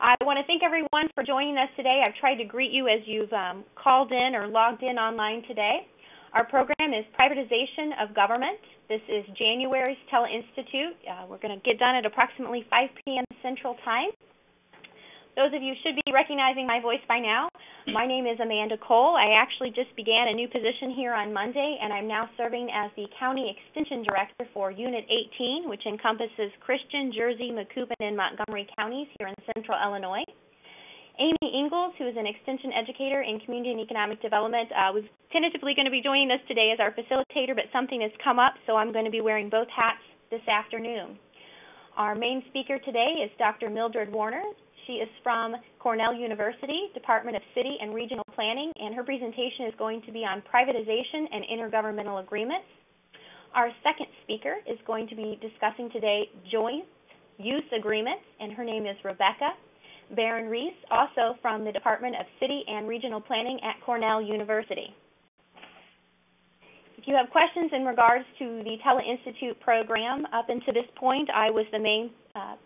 I want to thank everyone for joining us today. I've tried to greet you as you've called in or logged in online today. Our program is Privatization of Government. This is January's Tele-Institute. We're going to get done at approximately 5 p.m. Central Time. Those of you should be recognizing my voice by now. My name is Amanda Cole. I actually just began a new position here on Monday, and I'm now serving as the County Extension Director for Unit 18, which encompasses Christian, Jersey, Macoupin, and Montgomery counties here in central Illinois. Amy Ingalls, who is an Extension Educator in Community and Economic Development, was tentatively going to be joining us today as our facilitator, but something has come up, so I'm going to be wearing both hats this afternoon. Our main speaker today is Dr. Mildred Warner. She is from Cornell University, Department of City and Regional Planning, and her presentation is going to be on privatization and intergovernmental agreements. Our second speaker is going to be discussing today joint use agreements, and her name is Rebecca Barron-Reese, also from the Department of City and Regional Planning at Cornell University. If you have questions in regards to the Tele-Institute program, up until this point, I was the main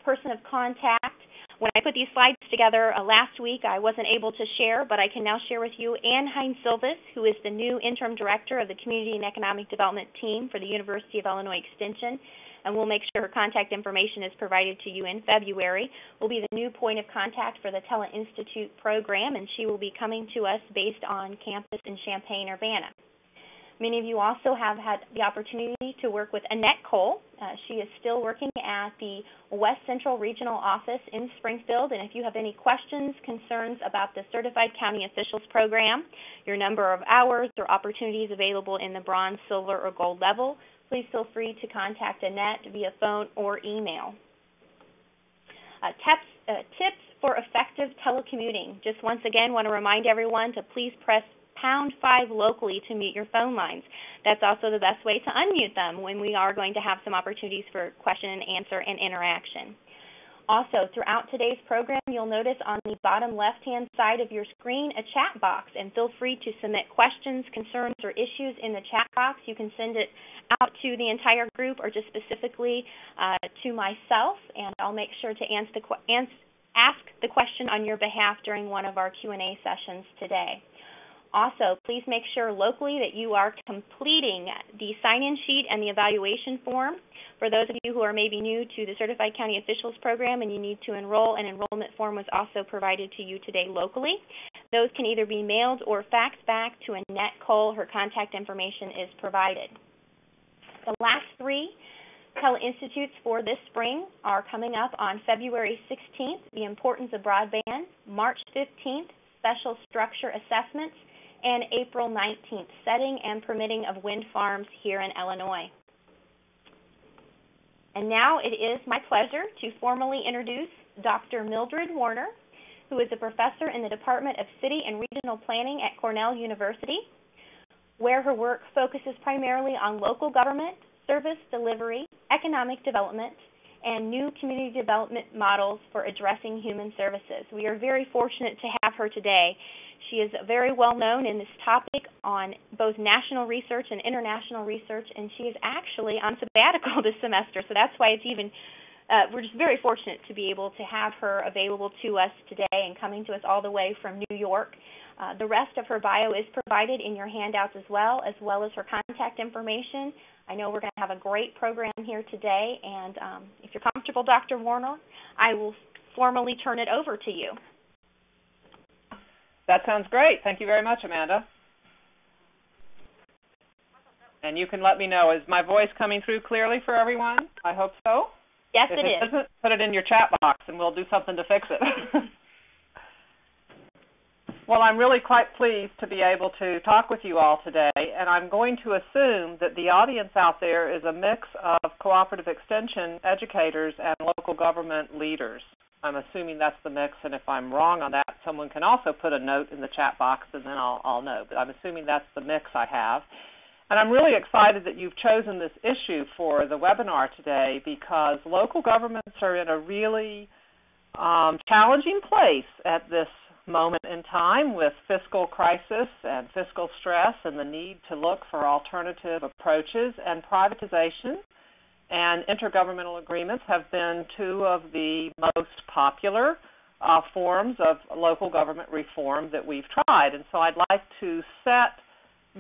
person of contact. When I put these slides together last week, I wasn't able to share, but I can now share with you Ann Hines-Silvis, who is the new Interim Director of the Community and Economic Development Team for the University of Illinois Extension, and we'll make sure her contact information is provided to you in February. Will be the new point of contact for the Tele-Institute program, and she will be coming to us based on campus in Champaign-Urbana. Many of you also have had the opportunity to work with Annette Cole. She is still working at the West Central Regional Office in Springfield, and if you have any questions, concerns about the Certified County Officials Program, your number of hours or opportunities available in the bronze, silver, or gold level, please feel free to contact Annette via phone or email. Tips for effective telecommuting. Just once again, want to remind everyone to please press #5 locally to mute your phone lines. That's also the best way to unmute them when we are going to have some opportunities for question and answer and interaction. Also, throughout today's program, you'll notice on the bottom left-hand side of your screen a chat box, and feel free to submit questions, concerns, or issues in the chat box. You can send it out to the entire group or just specifically to myself, and I'll make sure to ask the question on your behalf during one of our Q&A sessions today. Also, please make sure locally that you are completing the sign-in sheet and the evaluation form. For those of you who are maybe new to the Certified County Officials Program and you need to enroll, an enrollment form was also provided to you today locally. Those can either be mailed or faxed back to Annette Cole. Her contact information is provided. The last 3 Tele-Institutes for this spring are coming up on February 16th, The Importance of Broadband, March 15th, Special Structure Assessments, and April 19th, Setting and Permitting of Wind Farms here in Illinois. And now it is my pleasure to formally introduce Dr. Mildred Warner, who is a professor in the Department of City and Regional Planning at Cornell University, where her work focuses primarily on local government, service delivery, economic development, and new community development models for addressing human services. We are very fortunate to have her today. She is very well known in this topic on both national research and international research, and she is actually on sabbatical this semester, so that's why it's even, we're just very fortunate to be able to have her available to us today and coming to us all the way from New York. The rest of her bio is provided in your handouts as well as her contact information. I know we're going to have a great program here today, and if you're comfortable, Dr. Warner, I will formally turn it over to you. That sounds great. Thank you very much, Amanda. And you can let me know, is my voice coming through clearly for everyone? I hope so. Yes, if it is. Doesn't, put it in your chat box, and we'll do something to fix it. Well, I'm really quite pleased to be able to talk with you all today, and I'm going to assume that the audience out there is a mix of cooperative extension educators and local government leaders. I'm assuming that's the mix, and if I'm wrong on that, someone can also put a note in the chat box, and then I'll know. But I'm assuming that's the mix I have. And I'm really excited that you've chosen this issue for the webinar today because local governments are in a really challenging place at this moment in time with fiscal crisis and fiscal stress and the need to look for alternative approaches, and privatization and intergovernmental agreements have been 2 of the most popular forms of local government reform that we've tried. And so I'd like to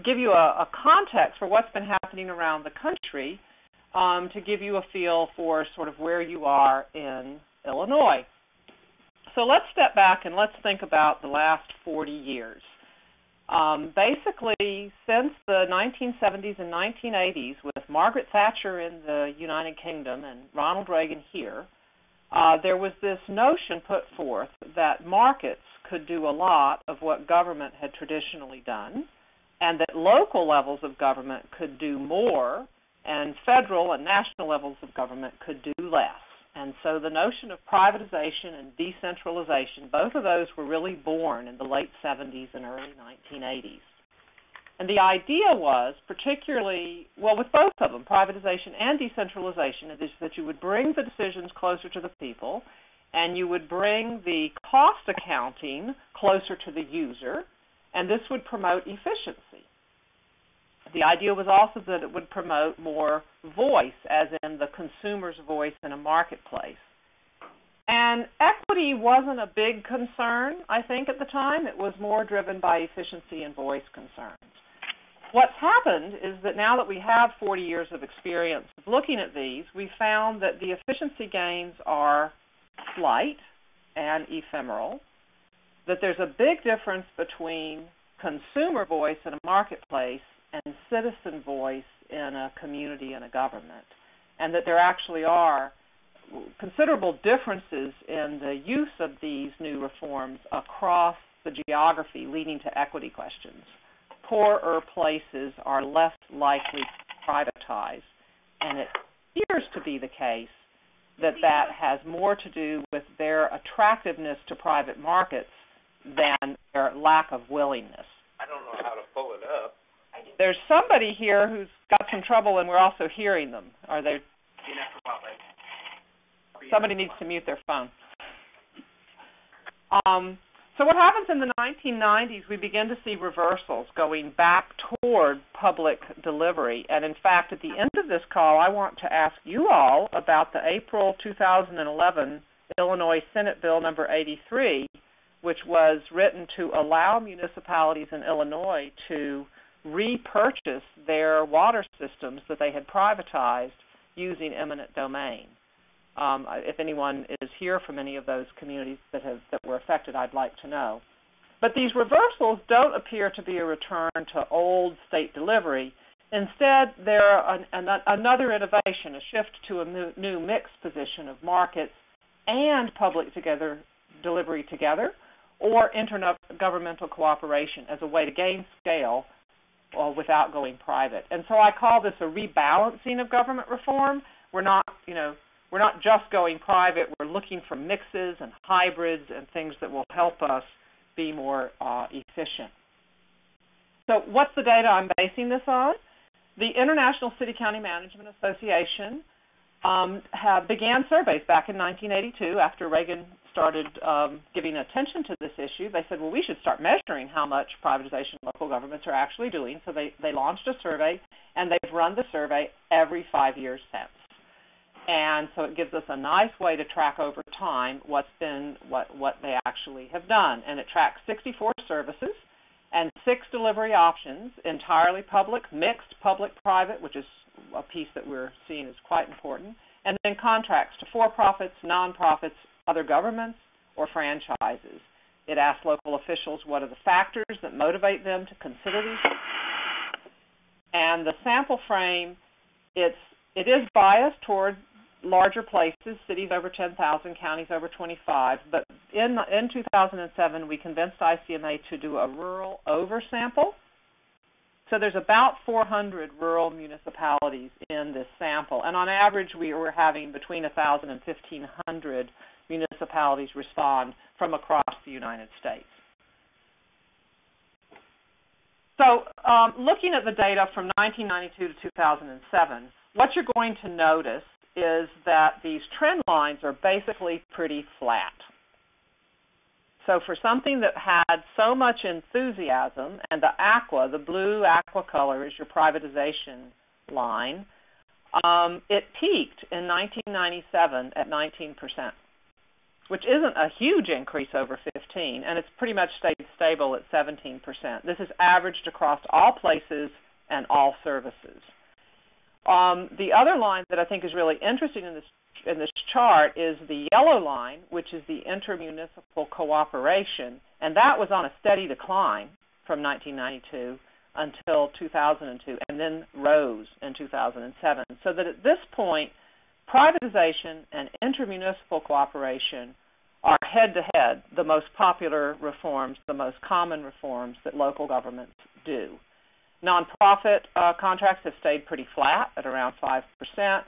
give you a context for what's been happening around the country to give you a feel for sort of where you are in Illinois. So let's step back and let's think about the last 40 years. Basically, since the 1970s and 1980s, with Margaret Thatcher in the United Kingdom and Ronald Reagan here, there was this notion put forth that markets could do a lot of what government had traditionally done, and that local levels of government could do more, and federal and national levels of government could do less. And so the notion of privatization and decentralization, both of those were really born in the late 70s and early 1980s. And the idea was, particularly, well, with both of them, privatization and decentralization, is that you would bring the decisions closer to the people, and you would bring the cost accounting closer to the user, and this would promote efficiency. The idea was also that it would promote more voice, as in the consumer's voice in a marketplace. And equity wasn't a big concern, I think, at the time. It was more driven by efficiency and voice concerns. What's happened is that now that we have 40 years of experience of looking at these, we found that the efficiency gains are slight and ephemeral, that there's a big difference between consumer voice in a marketplace and citizen voice in a community and a government, and that there actually are considerable differences in the use of these new reforms across the geography, leading to equity questions. Poorer places are less likely to privatize, and it appears to be the case that that has more to do with their attractiveness to private markets than their lack of willingness. I don't know how to pull it up. There's somebody here who's got some trouble, and we're also hearing them. Are they? Somebody needs to mute their phone. So what happens in the 1990s, we begin to see reversals going back toward public delivery. And in fact, at the end of this call, I want to ask you all about the April 2011 Illinois Senate Bill number 83, which was written to allow municipalities in Illinois to repurchase their water systems that they had privatized using eminent domain. If anyone is here from any of those communities that were affected, I'd like to know. But these reversals don't appear to be a return to old state delivery. Instead, they're another innovation, a shift to a new mixed position of markets and public delivery together, or intergovernmental cooperation as a way to gain scale without going private. And so I call this a rebalancing of government reform. We're not just going private. We're looking for mixes and hybrids and things that will help us be more efficient. So what's the data I'm basing this on? The International City-County Management Association began surveys back in 1982 after Reagan started giving attention to this issue. They said, well, we should start measuring how much privatization local governments are actually doing. So they launched a survey, and they've run the survey every 5 years since. And so it gives us a nice way to track over time what they actually have done. And it tracks 64 services and 6 delivery options, entirely public, mixed public-private, which is a piece that we're seeing is quite important, and then contracts to for-profits, nonprofits, other governments, or franchises. It asks local officials what are the factors that motivate them to consider these. And the sample frame, it is biased toward larger places, cities over 10,000, counties over 25. But in 2007, we convinced ICMA to do a rural oversample. So there's about 400 rural municipalities in this sample. And on average, we were having between 1,000 and 1,500 municipalities respond from across the United States. So looking at the data from 1992 to 2007, what you're going to notice is that these trend lines are basically pretty flat. So for something that had so much enthusiasm, and the blue aqua color is your privatization line, it peaked in 1997 at 19%. which isn't a huge increase over 15, and it's pretty much stayed stable at 17%. This is averaged across all places and all services. The other line that I think is really interesting in this chart is the yellow line, which is the Inter-Municipal cooperation, and that was on a steady decline from 1992 until 2002, and then rose in 2007. So that at this point, privatization and intermunicipal cooperation are head-to-head the most popular reforms, the most common reforms that local governments do. Nonprofit contracts have stayed pretty flat at around 5%.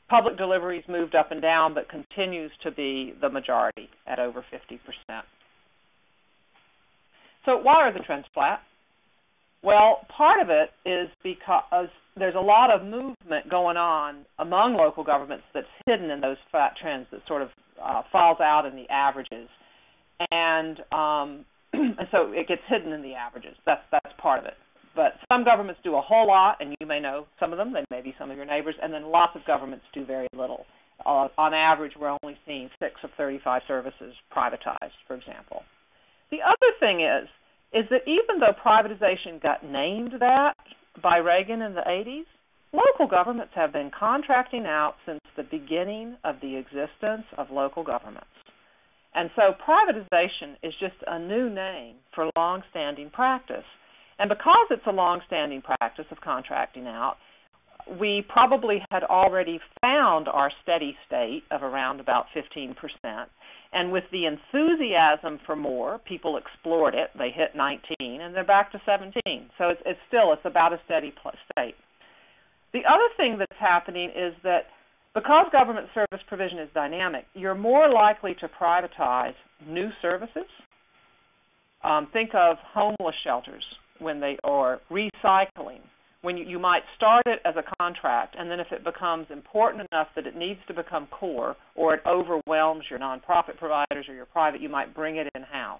Public deliveries moved up and down, but continues to be the majority at over 50%. So why are the trends flat? Well, part of it is because there's a lot of movement going on among local governments that's hidden in those flat trends that sort of falls out in the averages. And so it gets hidden in the averages. That's part of it. But some governments do a whole lot, and you may know some of them. They may be some of your neighbors. And then lots of governments do very little. On average, we're only seeing 6 of 35 services privatized, for example. The other thing is that even though privatization got named that by Reagan in the 80s, local governments have been contracting out since the beginning of the existence of local governments. And so privatization is just a new name for long-standing practice. And because it's a long-standing practice of contracting out, we probably had already found our steady state of around about 15%. And with the enthusiasm for more, people explored it. They hit 19, and they're back to 17. So it's about a steady state. The other thing that's happening is that because government service provision is dynamic, you're more likely to privatize new services. Think of homeless shelters or recycling. When you might start it as a contract, and then if it becomes important enough that it needs to become core, or it overwhelms your nonprofit providers or your private, you might bring it in-house.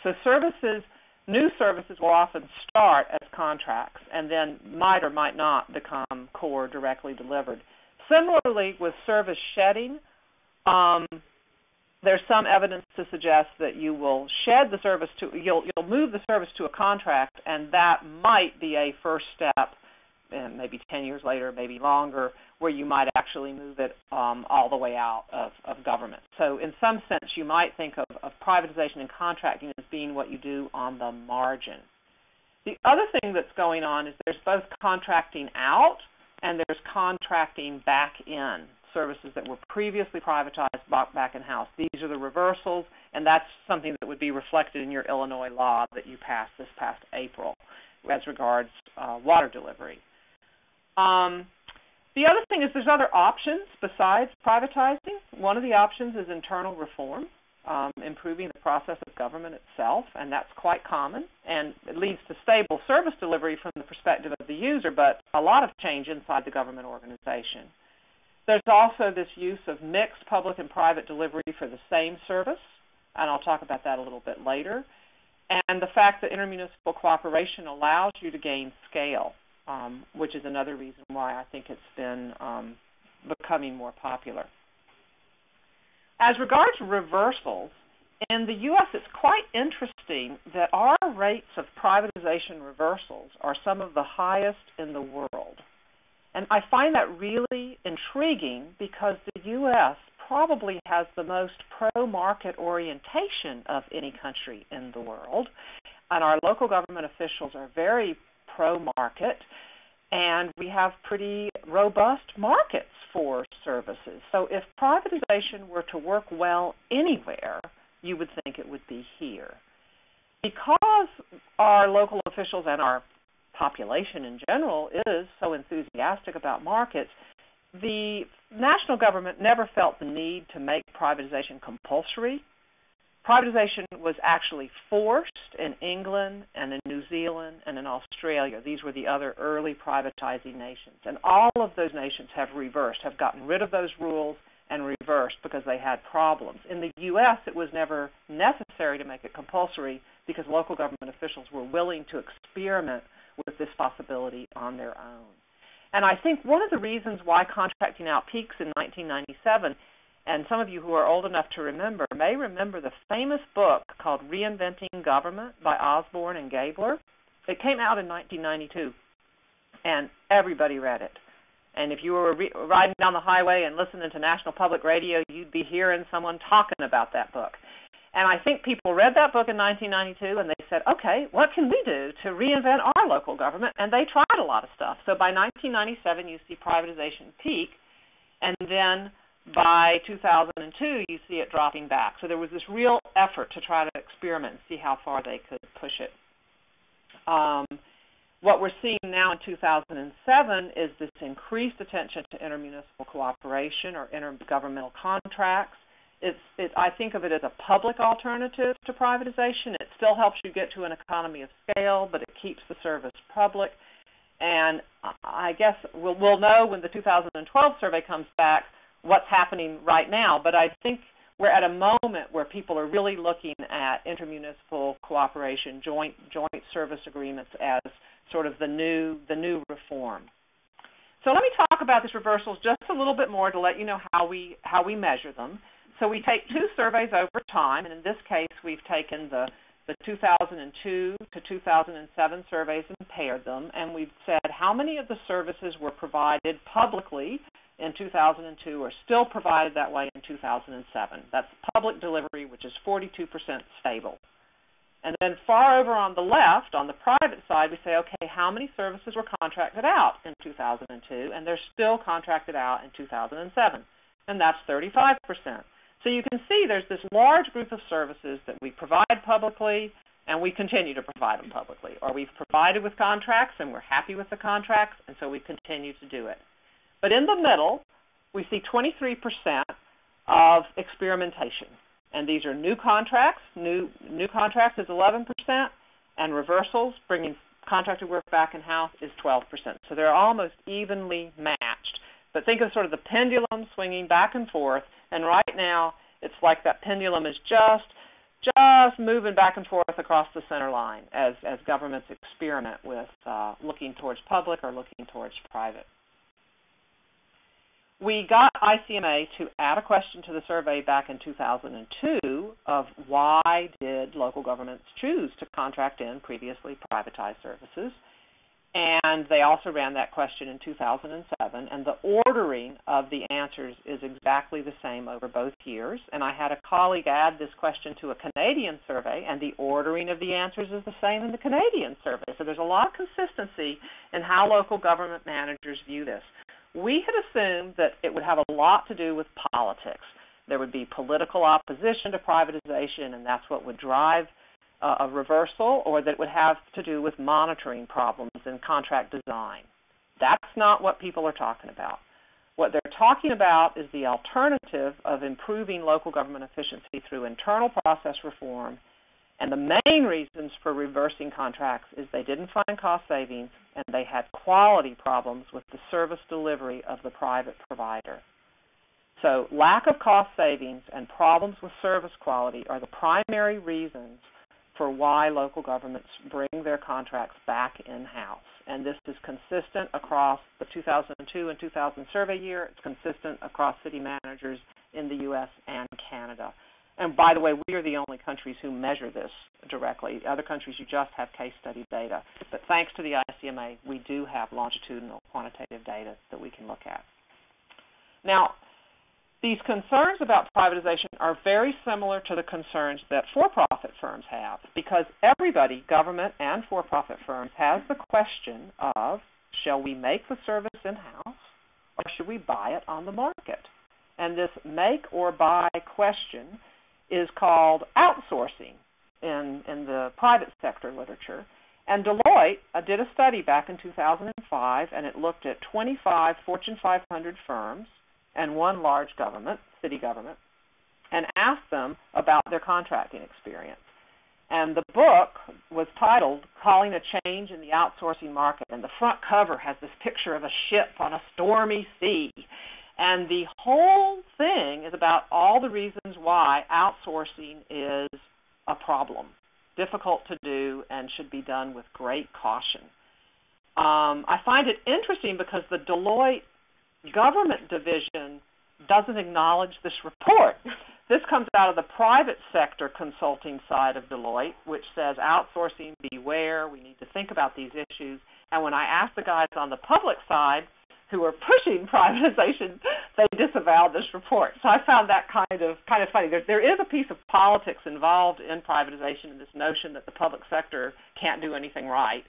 So new services will often start as contracts and then might or might not become core directly delivered. Similarly, with service shedding, there's some evidence to suggest that you will shed the service you'll move the service to a contract, and that might be a first step, maybe 10 years later, maybe longer, where you might actually move it all the way out of government. So in some sense, you might think of privatization and contracting as being what you do on the margin. The other thing that's going on is there's both contracting out and there's contracting back in. Services that were previously privatized back in-house. These are the reversals, and that's something that would be reflected in your Illinois law that you passed this past April as regards water delivery. The other thing is there's other options besides privatizing. One of the options is internal reform, improving the process of government itself, and that's quite common, and it leads to stable service delivery from the perspective of the user, but a lot of change inside the government organization. There's also this use of mixed public and private delivery for the same service, and I'll talk about that a little bit later. And the fact that intermunicipal cooperation allows you to gain scale, which is another reason why I think it's been becoming more popular. As regards reversals, in the U.S. it's quite interesting that our rates of privatization reversals are some of the highest in the world. And I find that really intriguing because the U.S. probably has the most pro-market orientation of any country in the world. And our local government officials are very pro-market, and we have pretty robust markets for services. So if privatization were to work well anywhere, you would think it would be here. Because our local officials and our population in general is so enthusiastic about markets, the national government never felt the need to make privatization compulsory. Privatization was actually forced in England and in New Zealand and in Australia. These were the other early privatizing nations. And all of those nations have reversed, have gotten rid of those rules and reversed because they had problems. In the U.S., it was never necessary to make it compulsory because local government officials were willing to experiment with this possibility on their own. And I think one of the reasons why contracting out peaks in 1997 and some of you who are old enough to remember may remember the famous book called Reinventing Government by Osborne and Gabler. It came out in 1992, and everybody read it. And if you were riding down the highway and listening to National Public Radio, you'd be hearing someone talking about that book. And I think people read that book in 1992, and they said, okay, what can we do to reinvent our local government? And they tried a lot of stuff. So by 1997, you see privatization peak, and then by 2002, you see it dropping back. So there was this real effort to try to experiment and see how far they could push it. What we're seeing now in 2007 is this increased attention to intermunicipal cooperation or intergovernmental contracts. I think of it as a public alternative to privatization. It still helps you get to an economy of scale, but it keeps the service public. And I guess we'll know when the 2012 survey comes back what's happening right now, but I think we're at a moment where people are really looking at intermunicipal cooperation, joint service agreements as sort of the new reform. So let me talk about these reversals just a little bit more to let you know how we measure them. So we take two surveys over time, and in this case we've taken the 2002 to 2007 surveys and paired them, and we've said how many of the services were provided publicly in 2002 are still provided that way in 2007. That's public delivery, which is 42% stable. And then far over on the left, on the private side, we say, okay, how many services were contracted out in 2002, and they're still contracted out in 2007, and that's 35%. So you can see there's this large group of services that we provide publicly, and we continue to provide them publicly, or we've provided with contracts, and we're happy with the contracts, and so we continue to do it. But in the middle, we see 23% of experimentation. And these are new contracts. New contracts is 11%, and reversals, bringing contracted work back in-house, is 12%. So they're almost evenly matched. But think of sort of the pendulum swinging back and forth, and right now it's like that pendulum is just moving back and forth across the center line as governments experiment with looking towards public or looking towards private. We got ICMA to add a question to the survey back in 2002 of why did local governments choose to contract in previously privatized services. And they also ran that question in 2007, and the ordering of the answers is exactly the same over both years. And I had a colleague add this question to a Canadian survey, and the ordering of the answers is the same in the Canadian survey. So there's a lot of consistency in how local government managers view this. We had assumed that it would have a lot to do with politics. There would be political opposition to privatization, and that's what would drive a reversal, or that it would have to do with monitoring problems in contract design. That's not what people are talking about. What they're talking about is the alternative of improving local government efficiency through internal process reform, and the main reasons for reversing contracts is they didn't find cost savings and they had quality problems with the service delivery of the private provider. So lack of cost savings and problems with service quality are the primary reasons for why local governments bring their contracts back in-house. And this is consistent across the 2002 and 2000 survey year. It's consistent across city managers in the U.S. and Canada. And by the way, we are the only countries who measure this directly. Other countries, you just have case study data. But thanks to the ICMA, we do have longitudinal quantitative data that we can look at. Now, these concerns about privatization are very similar to the concerns that for-profit firms have, because everybody, government and for-profit firms, has the question of, shall we make the service in-house or should we buy it on the market? And this make or buy question is called outsourcing in the private sector literature. And Deloitte did a study back in 2005, and it looked at 25 Fortune 500 firms and one large government, city government, and asked them about their contracting experience. And the book was titled Calling a Change in the Outsourcing Market, and the front cover has this picture of a ship on a stormy sea. And the whole thing is about all the reasons why outsourcing is a problem, difficult to do, and should be done with great caution. I find it interesting because the Deloitte government division doesn't acknowledge this report. This comes out of the private sector consulting side of Deloitte, which says outsourcing, beware, we need to think about these issues. And when I asked the guys on the public side who are pushing privatization, they disavowed this report. So I found that kind of funny. There is a piece of politics involved in privatization, and this notion that the public sector can't do anything right.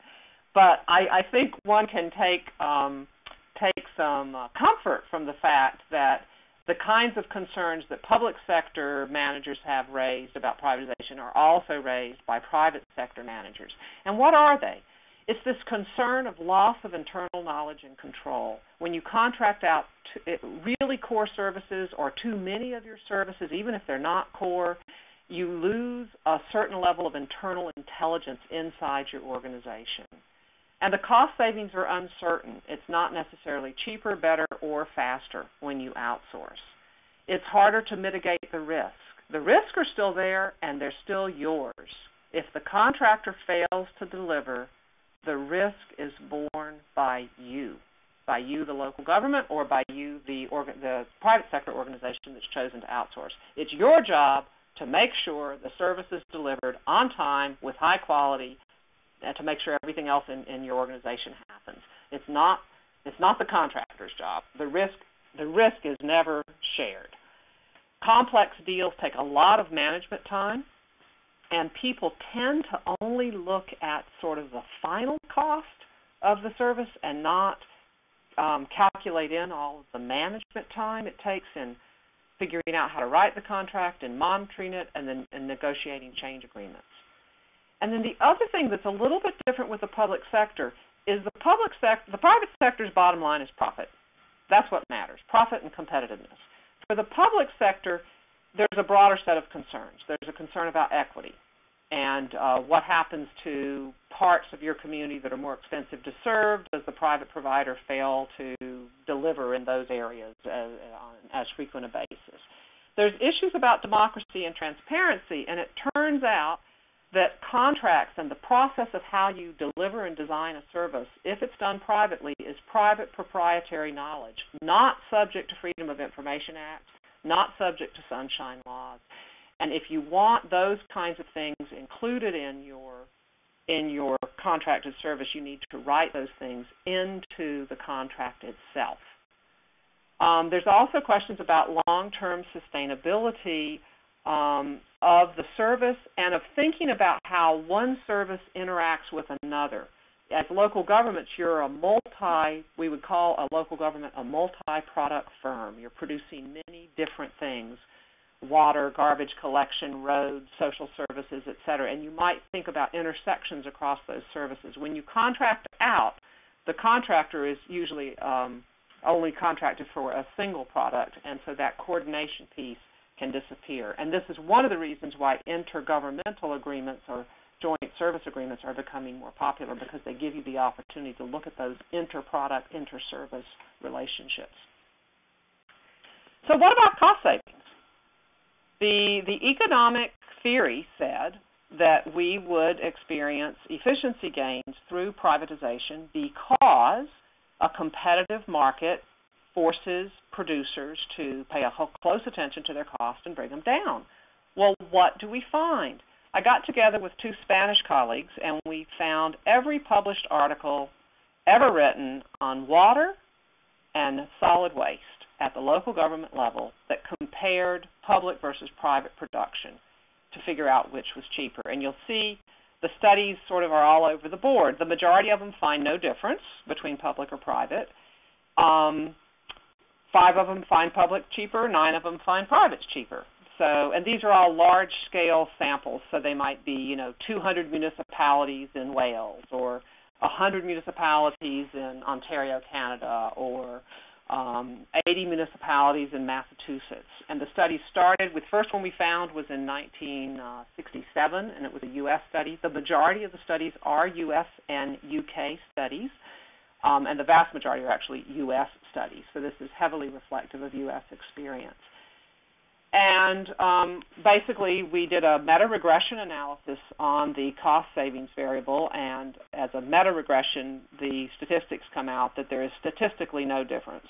But I think one can take some comfort from the fact that the kinds of concerns that public sector managers have raised about privatization are also raised by private sector managers. And what are they? It's this concern of loss of internal knowledge and control. When you contract out really core services or too many of your services, even if they're not core, you lose a certain level of internal intelligence inside your organization. And the cost savings are uncertain. It's not necessarily cheaper, better, or faster when you outsource. It's harder to mitigate the risk. The risks are still there, and they're still yours. If the contractor fails to deliver, the risk is borne by you, the local government, or by you, the private sector organization that's chosen to outsource. It's your job to make sure the service is delivered on time with high quality, and to make sure everything else in your organization happens. It's not the contractor's job. The risk is never shared. Complex deals take a lot of management time, and people tend to only look at sort of the final cost of the service and not calculate in all of the management time it takes in figuring out how to write the contract and monitoring it and then negotiating change agreements. And then the other thing that's a little bit different with the public sector is the private sector's bottom line is profit. That's what matters, profit and competitiveness. For the public sector, there's a broader set of concerns. There's a concern about equity and what happens to parts of your community that are more expensive to serve. Does the private provider fail to deliver in those areas on as frequent a basis? There's issues about democracy and transparency, and it turns out that contracts and the process of how you deliver and design a service, if it's done privately, is private proprietary knowledge, not subject to Freedom of Information Act, not subject to sunshine laws. And if you want those kinds of things included in your contracted service, you need to write those things into the contract itself. There's also questions about long-term sustainability of the service and of thinking about how one service interacts with another. As local governments, you're we would call a local government a multi-product firm. You're producing many different things, water, garbage collection, roads, social services, et cetera, and you might think about intersections across those services. When you contract out, the contractor is usually only contracted for a single product, and so that coordination piece can disappear. And this is one of the reasons why intergovernmental agreements or joint service agreements are becoming more popular, because they give you the opportunity to look at those inter-product, inter-service relationships. So what about cost savings? The economic theory said that we would experience efficiency gains through privatization because a competitive market forces producers to pay close attention to their costs and bring them down. Well, what do we find? I got together with two Spanish colleagues, and we found every published article ever written on water and solid waste at the local government level that compared public versus private production to figure out which was cheaper. And you'll see the studies sort of are all over the board. The majority of them find no difference between public or private. 5 of them find public cheaper, 9 of them find private cheaper. So, and these are all large-scale samples, so they might be, 200 municipalities in Wales, or 100 municipalities in Ontario, Canada, or 80 municipalities in Massachusetts. And the study started with, first one we found was in 1967, and it was a U.S. study. The majority of the studies are U.S. and U.K. studies. And the vast majority are actually U.S. studies. So this is heavily reflective of U.S. experience. And basically, we did a meta-regression analysis on the cost savings variable, and as a meta-regression, the statistics come out that there is statistically no difference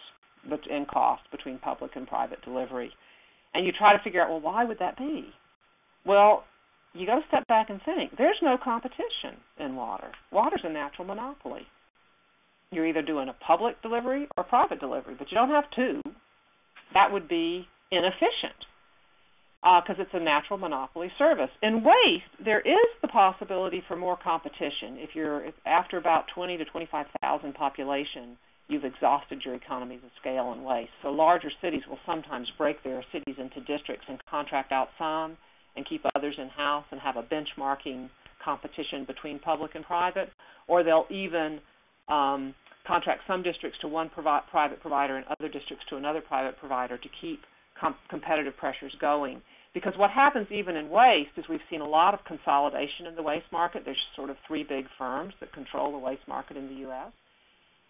in cost between public and private delivery. And you try to figure out, well, why would that be? Well, you got to step back and think. There's no competition in water. Water's a natural monopoly. You're either doing a public delivery or private delivery, but you don't have two. That would be inefficient because it's a natural monopoly service. In waste, there is the possibility for more competition. If after about 20 to 25,000 population, you've exhausted your economies of scale in waste. So larger cities will sometimes break their cities into districts and contract out some and keep others in-house and have a benchmarking competition between public and private, or they'll even contract some districts to one private provider and other districts to another private provider to keep competitive pressures going. Because what happens even in waste is we've seen a lot of consolidation in the waste market. There's sort of three big firms that control the waste market in the U.S.,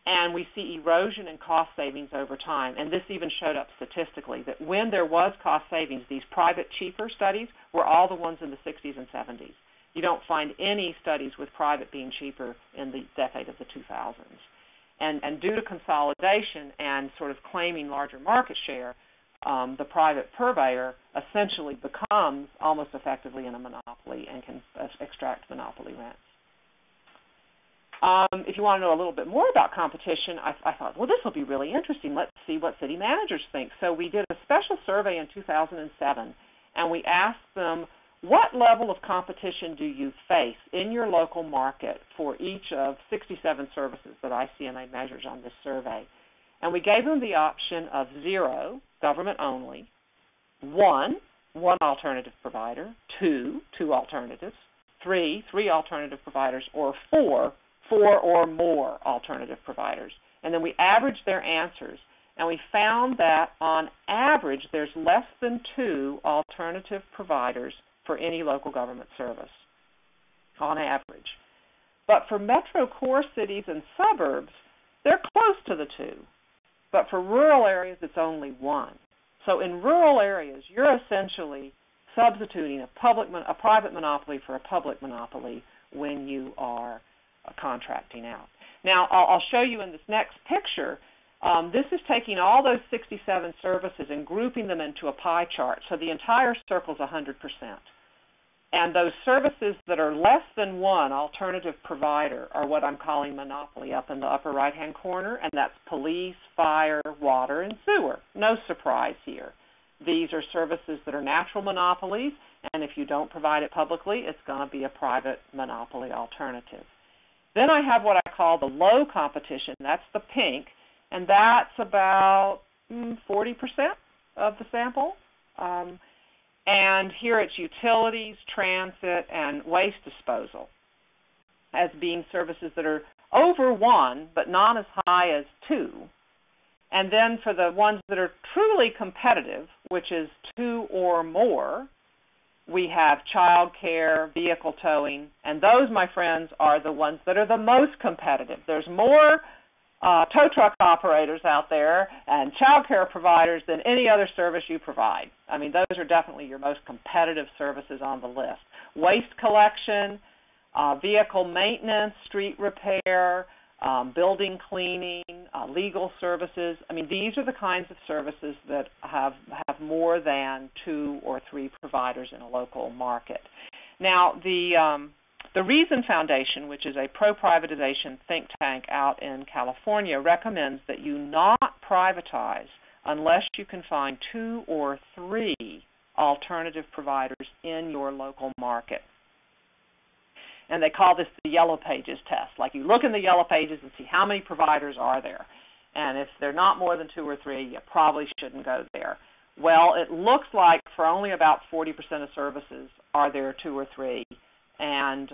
and we see erosion and cost savings over time. And this even showed up statistically, that when there was cost savings, these private cheaper studies were all the ones in the 60s and 70s. You don't find any studies with private being cheaper in the decade of the 2000s. And due to consolidation and sort of claiming larger market share, the private purveyor essentially becomes almost effectively in a monopoly and can extract monopoly rents. If you want to know a little bit more about competition, I thought, well, this will be really interesting. Let's see what city managers think. So we did a special survey in 2007, and we asked them, what level of competition do you face in your local market for each of 67 services that ICMA measures on this survey? And we gave them the option of 0, government only, 1 alternative provider, 2 alternatives, 3 alternative providers, or 4 or more alternative providers. And then we averaged their answers, and we found that on average there's less than 2 alternative providers for any local government service, on average. But for metro core cities and suburbs, they're close to the 2. But for rural areas, it's only 1. So in rural areas, you're essentially substituting a private monopoly for a public monopoly when you are contracting out. Now, I'll show you in this next picture. This is taking all those 67 services and grouping them into a pie chart. So the entire circle is 100%. And those services that are less than 1 alternative provider are what I'm calling monopoly up in the upper right-hand corner, and that's police, fire, water, and sewer. No surprise here. These are services that are natural monopolies, and if you don't provide it publicly, it's going to be a private monopoly alternative. Then I have what I call the low competition. That's the pink, and that's about 40% of the sample. And here it's utilities, transit, and waste disposal as being services that are over 1 but not as high as 2. And then for the ones that are truly competitive, which is 2 or more, we have child care, vehicle towing, and those, my friends, are the ones that are the most competitive. There's more tow truck operators out there and child care providers than any other service you provide. I mean, those are definitely your most competitive services on the list. Waste collection, vehicle maintenance, street repair, building cleaning, legal services. I mean, these are the kinds of services that have more than 2 or 3 providers in a local market. Now, the Reason Foundation, which is a pro-privatization think tank out in California, recommends that you not privatize unless you can find 2 or 3 alternative providers in your local market. And they call this the Yellow Pages test. Like, you look in the Yellow Pages and see how many providers are there. And if they're not more than 2 or 3, you probably shouldn't go there. Well, it looks like for only about 40% of services are there 2 or 3. And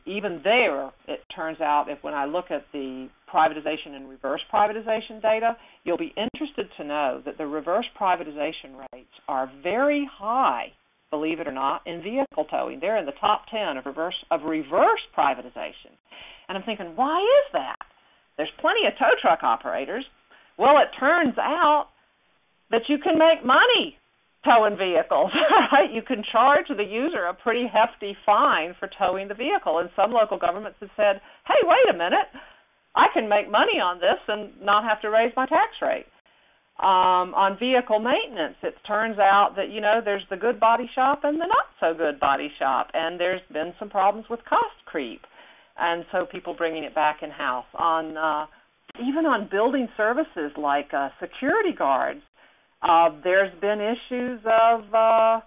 even there, it turns out, when I look at the privatization and reverse privatization data, you'll be interested to know that the reverse privatization rates are very high, believe it or not, in vehicle towing. They're in the top 10 of reverse privatization. And I'm thinking, why is that? There's plenty of tow truck operators. Well, it turns out that you can make money towing vehicles, right? You can charge the user a pretty hefty fine for towing the vehicle. And some local governments have said, hey, wait a minute, I can make money on this and not have to raise my tax rate. On vehicle maintenance, it turns out that, there's the good body shop and the not-so-good body shop, and there's been some problems with cost creep, and so people bringing it back in-house. Even on building services like security guards, there's been issues of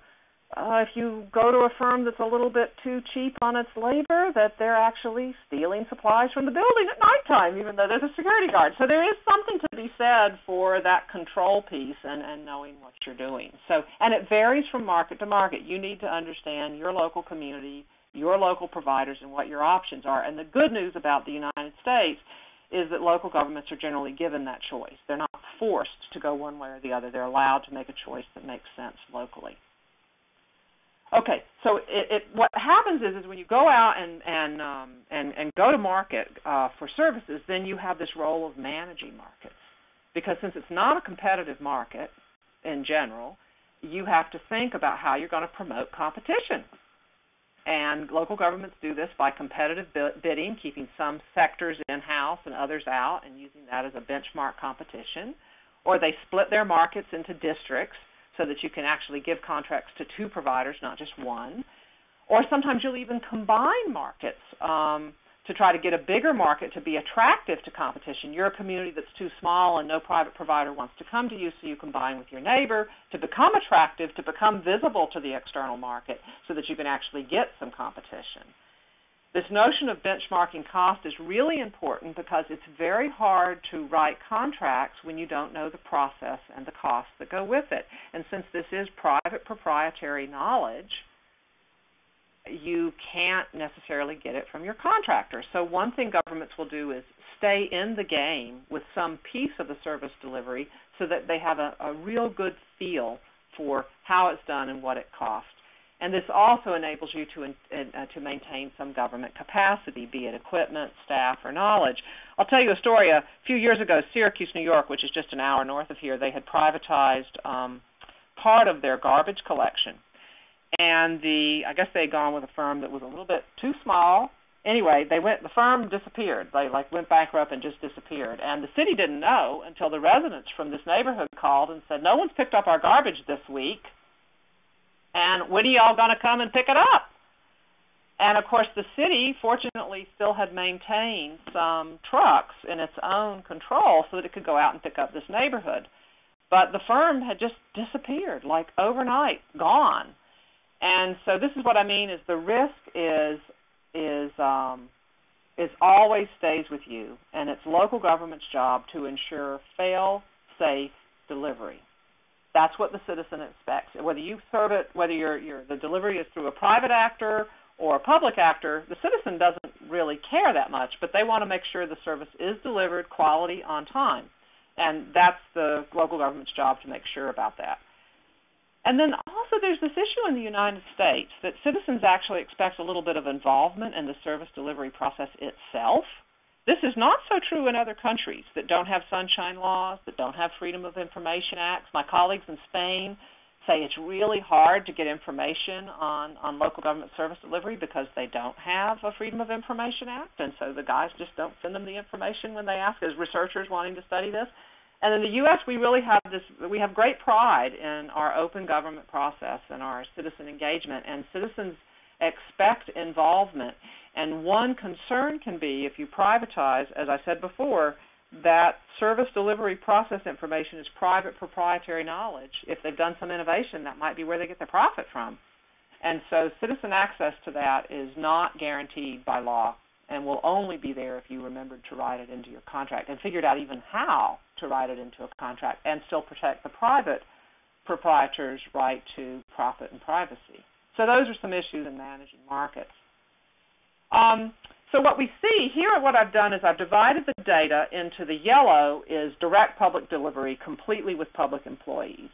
if you go to a firm that's a little bit too cheap on its labor, that they're actually stealing supplies from the building at nighttime, even though there's a security guard. So there is something to be said for that control piece and knowing what you're doing. And it varies from market to market. You need to understand your local community, your local providers, and what your options are. And the good news about the United States is that local governments are generally given that choice. They're not forced to go one way or the other. They're allowed to make a choice that makes sense locally. Okay, so what happens is when you go out and go to market for services, then you have this role of managing markets, because since it's not a competitive market in general, you have to think about how you're going to promote competition. And local governments do this by competitive bidding, keeping some sectors in-house and others out, and using that as a benchmark competition. Or they split their markets into districts, so that you can actually give contracts to two providers, not just one. Or sometimes you'll even combine markets to try to get a bigger market to be attractive to competition. You're a community that's too small and no private provider wants to come to you, so you combine with your neighbor to become attractive, to become visible to the external market, so that you can actually get some competition. This notion of benchmarking cost is really important because it's very hard to write contracts when you don't know the process and the costs that go with it. And since this is private proprietary knowledge, you can't necessarily get it from your contractor. So one thing governments will do is stay in the game with some piece of the service delivery so that they have a real good feel for how it's done and what it costs. And this also enables you to maintain some government capacity, be it equipment, staff, or knowledge. I'll tell you a story. A few years ago, Syracuse, New York, which is just an hour north of here, they had privatized part of their garbage collection. And I guess they had gone with a firm that was a little bit too small. Anyway, the firm disappeared. They went bankrupt and just disappeared. And the city didn't know until the residents from this neighborhood called and said, "No one's picked up our garbage this week. And when are y'all going to come and pick it up?" And, of course, the city, fortunately, still had maintained some trucks in its own control so that it could go out and pick up this neighborhood. But the firm had just disappeared, like overnight, gone. And so this is what I mean is the risk is always stays with you, and it's local government's job to ensure fail-safe delivery. That's what the citizen expects. Whether you serve it, whether the delivery is through a private actor or a public actor, the citizen doesn't really care that much, but they want to make sure the service is delivered quality on time. And that's the local government's job to make sure about that. And then also there's this issue in the United States that citizens actually expect a little bit of involvement in the service delivery process itself. This is not so true in other countries that don't have sunshine laws, that don't have Freedom of Information Acts. My colleagues in Spain say it's really hard to get information on local government service delivery because they don't have a Freedom of Information Act, and so the guys just don't send them the information when they ask as researchers wanting to study this. And in the U.S., we really have we have great pride in our open government process and our citizen engagement, and citizens expect involvement. And one concern can be if you privatize, as I said before, that service delivery process information is private proprietary knowledge. If they've done some innovation, that might be where they get their profit from. And so citizen access to that is not guaranteed by law and will only be there if you remembered to write it into your contract and figured out even how to write it into a contract and still protect the private proprietor's right to profit and privacy. So those are some issues in managing markets. So what we see here, what I've done is I've divided the data into the yellow is direct public delivery completely with public employees,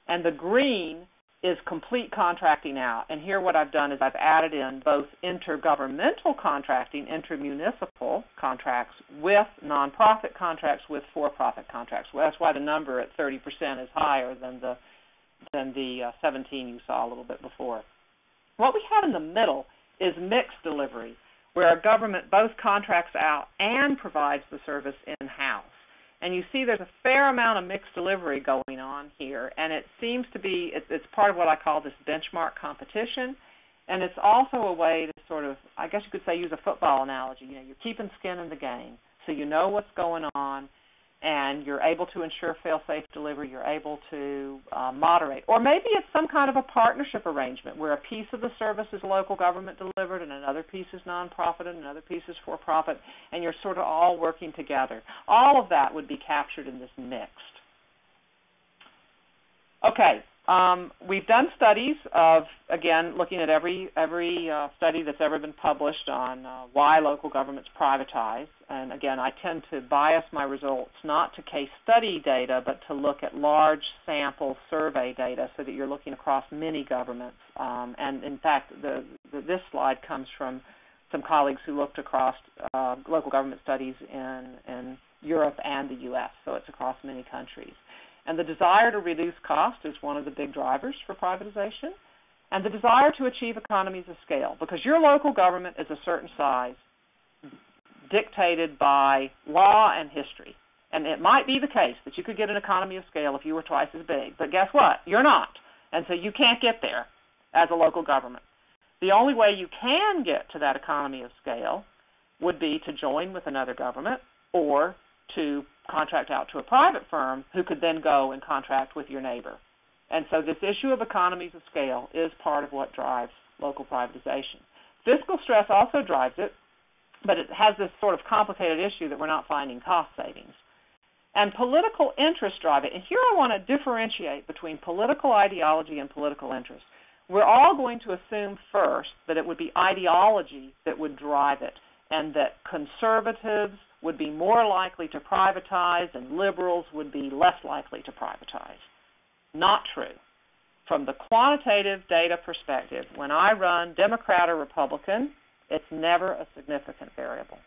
and the green is complete contracting out. And here what I've done is I've added in both intergovernmental contracting, inter-municipal contracts with nonprofit contracts with for-profit contracts. Well, that's why the number at 30% is higher than the 17 you saw a little bit before. What we have in the middle is mixed delivery, where a government both contracts out and provides the service in-house. And you see there's a fair amount of mixed delivery going on here, and it seems to be, it's part of what I call this benchmark competition, and it's also a way to sort of, I guess you could say, use a football analogy. You know, you're keeping skin in the game, so you know what's going on, and you're able to ensure fail-safe delivery, you're able to moderate. Or maybe it's some kind of a partnership arrangement where a piece of the service is local government delivered and another piece is nonprofit and another piece is for-profit, and you're sort of all working together. All of that would be captured in this mixed. Okay, we've done studies of, again, looking at every study that's ever been published on why local governments privatize. And again, I tend to bias my results not to case study data, but to look at large sample survey data so that you're looking across many governments. And in fact, this slide comes from some colleagues who looked across local government studies in Europe and the U.S., so it's across many countries. And the desire to reduce cost is one of the big drivers for privatization, and the desire to achieve economies of scale, because your local government is a certain size dictated by law and history. And it might be the case that you could get an economy of scale if you were twice as big, but guess what? You're not, and so you can't get there as a local government. The only way you can get to that economy of scale would be to join with another government or to contract out to a private firm who could then go and contract with your neighbor. And so this issue of economies of scale is part of what drives local privatization. Fiscal stress also drives it, but it has this sort of complicated issue that we're not finding cost savings. And political interests drive it. And here I want to differentiate between political ideology and political interest. We're all going to assume first that it would be ideology that would drive it, and that conservatives would be more likely to privatize and liberals would be less likely to privatize. Not true. From the quantitative data perspective, when I run Democrat or Republican, it's never a significant variable.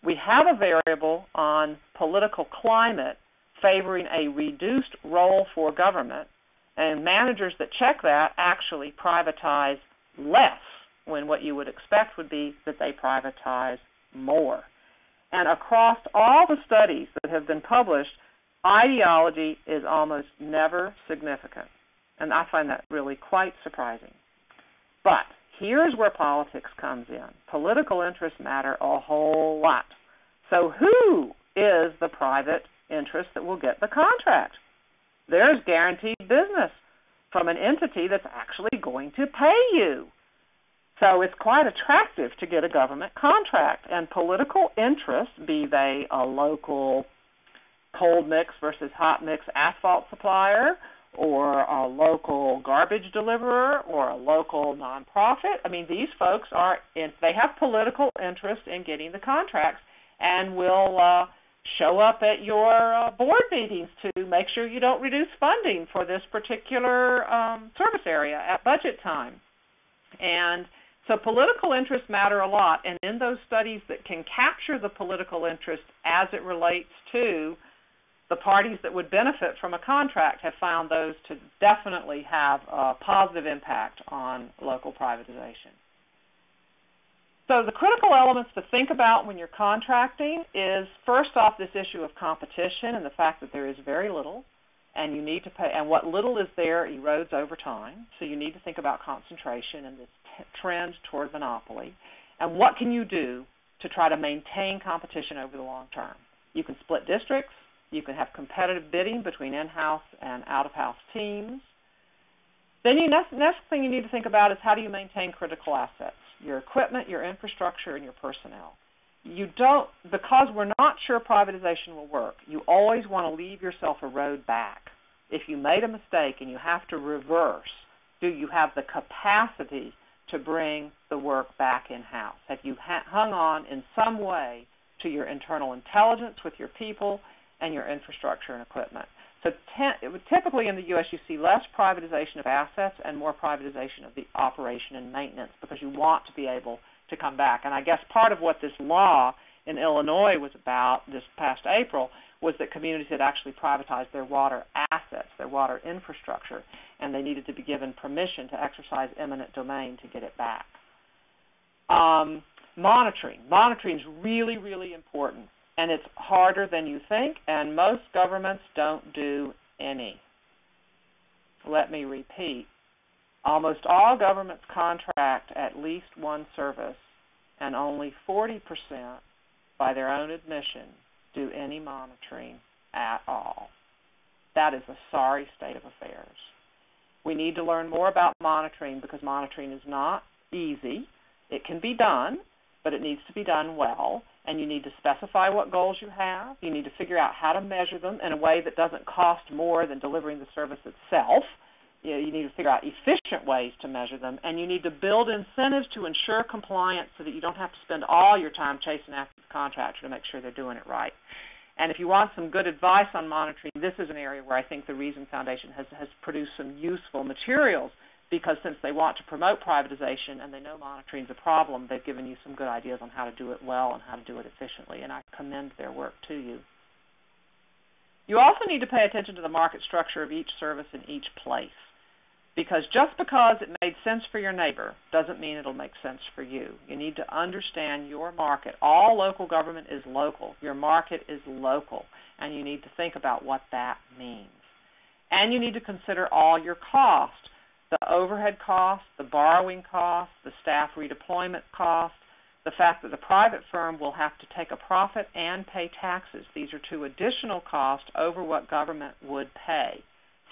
We have a variable on political climate favoring a reduced role for government, and managers that check that actually privatize less, when what you would expect would be that they privatize more. And across all the studies that have been published, ideology is almost never significant. And I find that really quite surprising. But here's where politics comes in. Political interests matter a whole lot. So who is the private interest that will get the contract? There's guaranteed business from an entity that's actually going to pay you. So it's quite attractive to get a government contract. And political interests, be they a local cold mix versus hot mix asphalt supplier, or a local garbage deliverer, or a local nonprofit, I mean, these folks they have political interest in getting the contracts and will show up at your board meetings to make sure you don't reduce funding for this particular service area at budget time. And so political interests matter a lot, and in those studies that can capture the political interest as it relates to the parties that would benefit from a contract have found those to definitely have a positive impact on local privatization. So the critical elements to think about when you're contracting is, first off, this issue of competition and the fact that there is very little, and you need to pay, and what little is there erodes over time. So you need to think about concentration and this trend toward monopoly. And what can you do to try to maintain competition over the long term? You can split districts. You can have competitive bidding between in-house and out-of-house teams. Then the next thing you need to think about is, how do you maintain critical assets, your equipment, your infrastructure, and your personnel. Because we're not sure privatization will work, you always want to leave yourself a road back. If you made a mistake and you have to reverse, do you have the capacity to bring the work back in-house? Have you hung on in some way to your internal intelligence with your people and your infrastructure and equipment? So typically in the U.S. you see less privatization of assets and more privatization of the operation and maintenance, because you want to be able to come back. And I guess part of what this law in Illinois was about this past April was that communities had actually privatized their water assets, their water infrastructure, and they needed to be given permission to exercise eminent domain to get it back. Monitoring. Monitoring is really, really important. And it's harder than you think, and most governments don't do any. Let me repeat. Almost all governments contract at least one service, and only 40%, by their own admission, do any monitoring at all. That is a sorry state of affairs. We need to learn more about monitoring because monitoring is not easy. It can be done, but it needs to be done well, and you need to specify what goals you have. You need to figure out how to measure them in a way that doesn't cost more than delivering the service itself. You need to figure out efficient ways to measure them, and you need to build incentives to ensure compliance so that you don't have to spend all your time chasing after the contractor to make sure they're doing it right. And if you want some good advice on monitoring, this is an area where I think the Reason Foundation has produced some useful materials, because since they want to promote privatization and they know monitoring is a problem, they've given you some good ideas on how to do it well and how to do it efficiently, and I commend their work to you. You also need to pay attention to the market structure of each service in each place, because just because it made sense for your neighbor doesn't mean it'll make sense for you. You need to understand your market. All local government is local. Your market is local, and you need to think about what that means. And you need to consider all your costs, the overhead costs, the borrowing costs, the staff redeployment costs, the fact that the private firm will have to take a profit and pay taxes. These are two additional costs over what government would pay.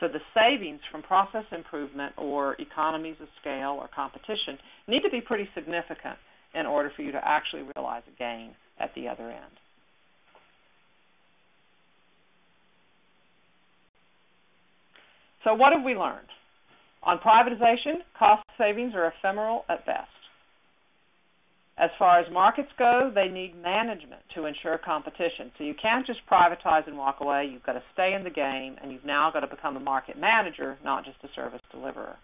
So the savings from process improvement or economies of scale or competition need to be pretty significant in order for you to actually realize a gain at the other end. So what have we learned? On privatization, cost savings are ephemeral at best. As far as markets go, they need management to ensure competition. So you can't just privatize and walk away. You've got to stay in the game, and you've now got to become a market manager, not just a service deliverer.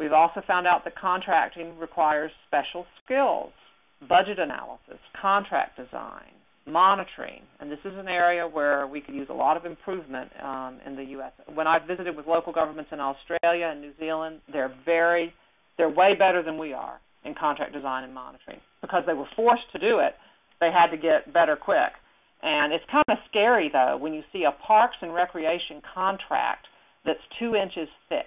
We've also found out that contracting requires special skills, budget analysis, contract design, monitoring, and this is an area where we could use a lot of improvement in the U.S. When I've visited with local governments in Australia and New Zealand, they're way better than we are in contract design and monitoring. Because they were forced to do it, they had to get better quick. And it's kind of scary, though, when you see a Parks and Recreation contract that's 2 inches thick.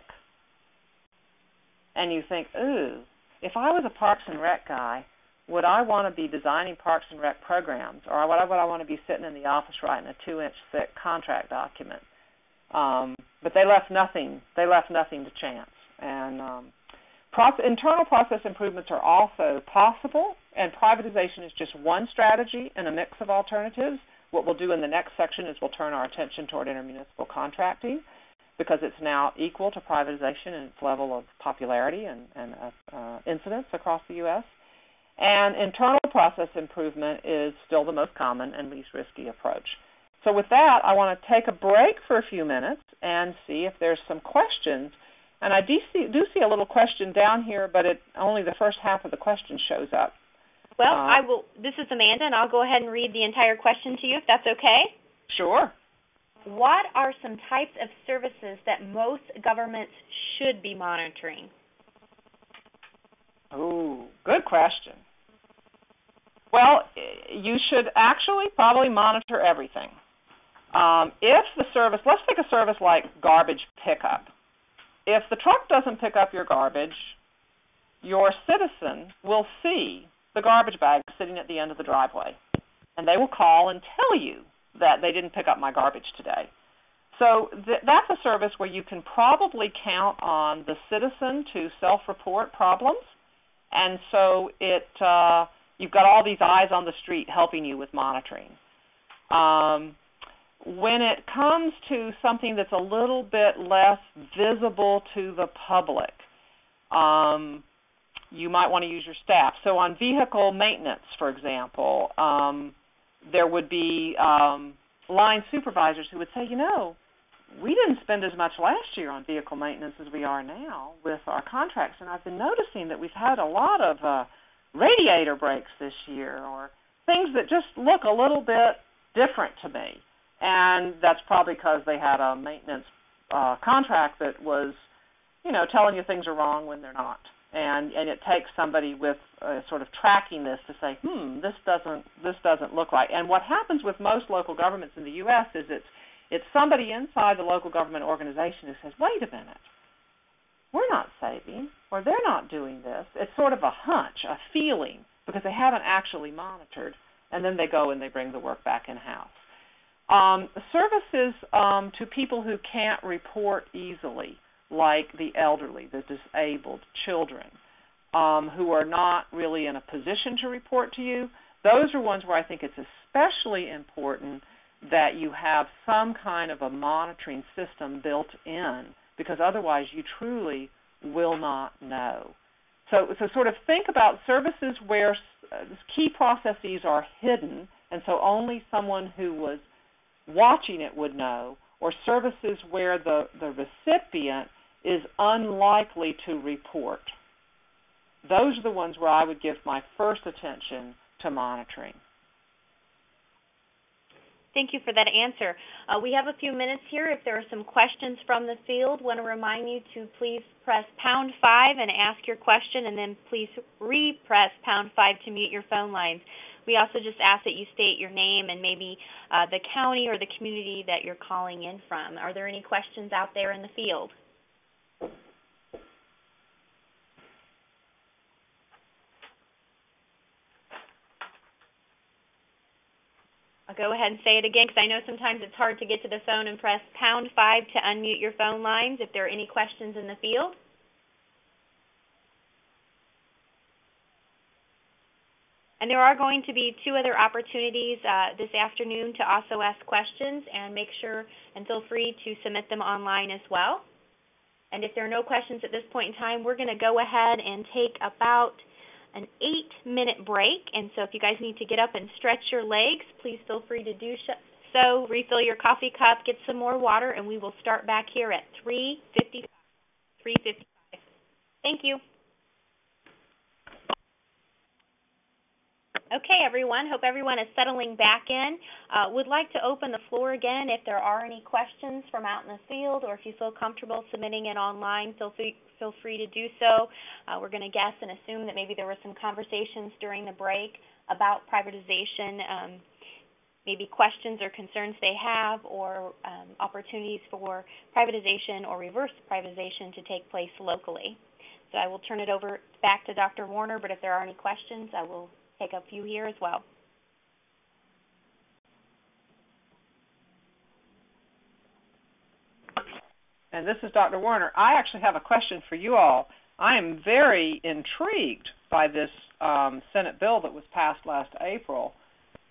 And you think, ooh, if I was a Parks and Rec guy, would I want to be designing Parks and Rec programs, or would I want to be sitting in the office writing a 2-inch thick contract document? But they left nothing to chance. And internal process improvements are also possible, and privatization is just one strategy in a mix of alternatives. What we'll do in the next section is we'll turn our attention toward intermunicipal contracting, because it's now equal to privatization in its level of popularity and incidence across the U.S. And internal process improvement is still the most common and least risky approach. So with that, I want to take a break for a few minutes and see if there's some questions. And I do see a little question down here, but only the first half of the question shows up. Well, this is Amanda, and I'll go ahead and read the entire question to you, if that's okay. Sure. What are some types of services that most governments should be monitoring? Oh, good question. Well, you should actually probably monitor everything. If the service, let's take a service like garbage pickup. If the truck doesn't pick up your garbage, your citizen will see the garbage bag sitting at the end of the driveway, and they will call and tell you that they didn't pick up my garbage today. So that's a service where you can probably count on the citizen to self-report problems, and so you've got all these eyes on the street helping you with monitoring. When it comes to something that's a little bit less visible to the public, you might want to use your staff. So on vehicle maintenance, for example, there would be line supervisors who would say, we didn't spend as much last year on vehicle maintenance as we are now with our contracts, and I've been noticing that we've had a lot of radiator breaks this year, or things that just look a little bit different to me. And that's probably because they had a maintenance contract that was, telling you things are wrong when they're not. And it takes somebody with sort of tracking this to say, this doesn't look right. And what happens with most local governments in the U.S. is it's somebody inside the local government organization who says, wait a minute, we're not saving, or they're not doing this. It's sort of a hunch, a feeling, because they haven't actually monitored, and then they go and they bring the work back in-house. Services to people who can't report easily, like the elderly, the disabled, children, who are not really in a position to report to you, those are ones where I think it's especially important that you have some kind of a monitoring system built in, because otherwise you truly will not know. So sort of think about services where key processes are hidden, and so only someone who was watching it would know, or services where the recipient is unlikely to report. Those are the ones where I would give my first attention to monitoring. Thank you for that answer. We have a few minutes here. If there are some questions from the field, I want to remind you to please press #5 and ask your question, and then please re-press #5 to mute your phone lines. We also just ask that you state your name and maybe the county or the community that you're calling in from. Are there any questions out there in the field? I'll go ahead and say it again, because I know sometimes it's hard to get to the phone, and press #5 to unmute your phone lines if there are any questions in the field. And there are going to be 2 other opportunities this afternoon to also ask questions, and make sure and feel free to submit them online as well. And if there are no questions at this point in time, we're going to go ahead and take about an 8-minute break. And so if you guys need to get up and stretch your legs, please feel free to do so. Refill your coffee cup, get some more water, and we will start back here at 3:55. Thank you. Okay, everyone. Hope everyone is settling back in. Would like to open the floor again if there are any questions from out in the field, or if you feel comfortable submitting it online, feel free to do so. We're going to guess and assume that maybe there were some conversations during the break about privatization, maybe questions or concerns they have, or opportunities for privatization or reverse privatization to take place locally. So I will turn it over back to Dr. Warner, but if there are any questions, I will take a few here as well. And this is Dr. Warner. I actually have a question for you all. I am very intrigued by this Senate bill that was passed last April.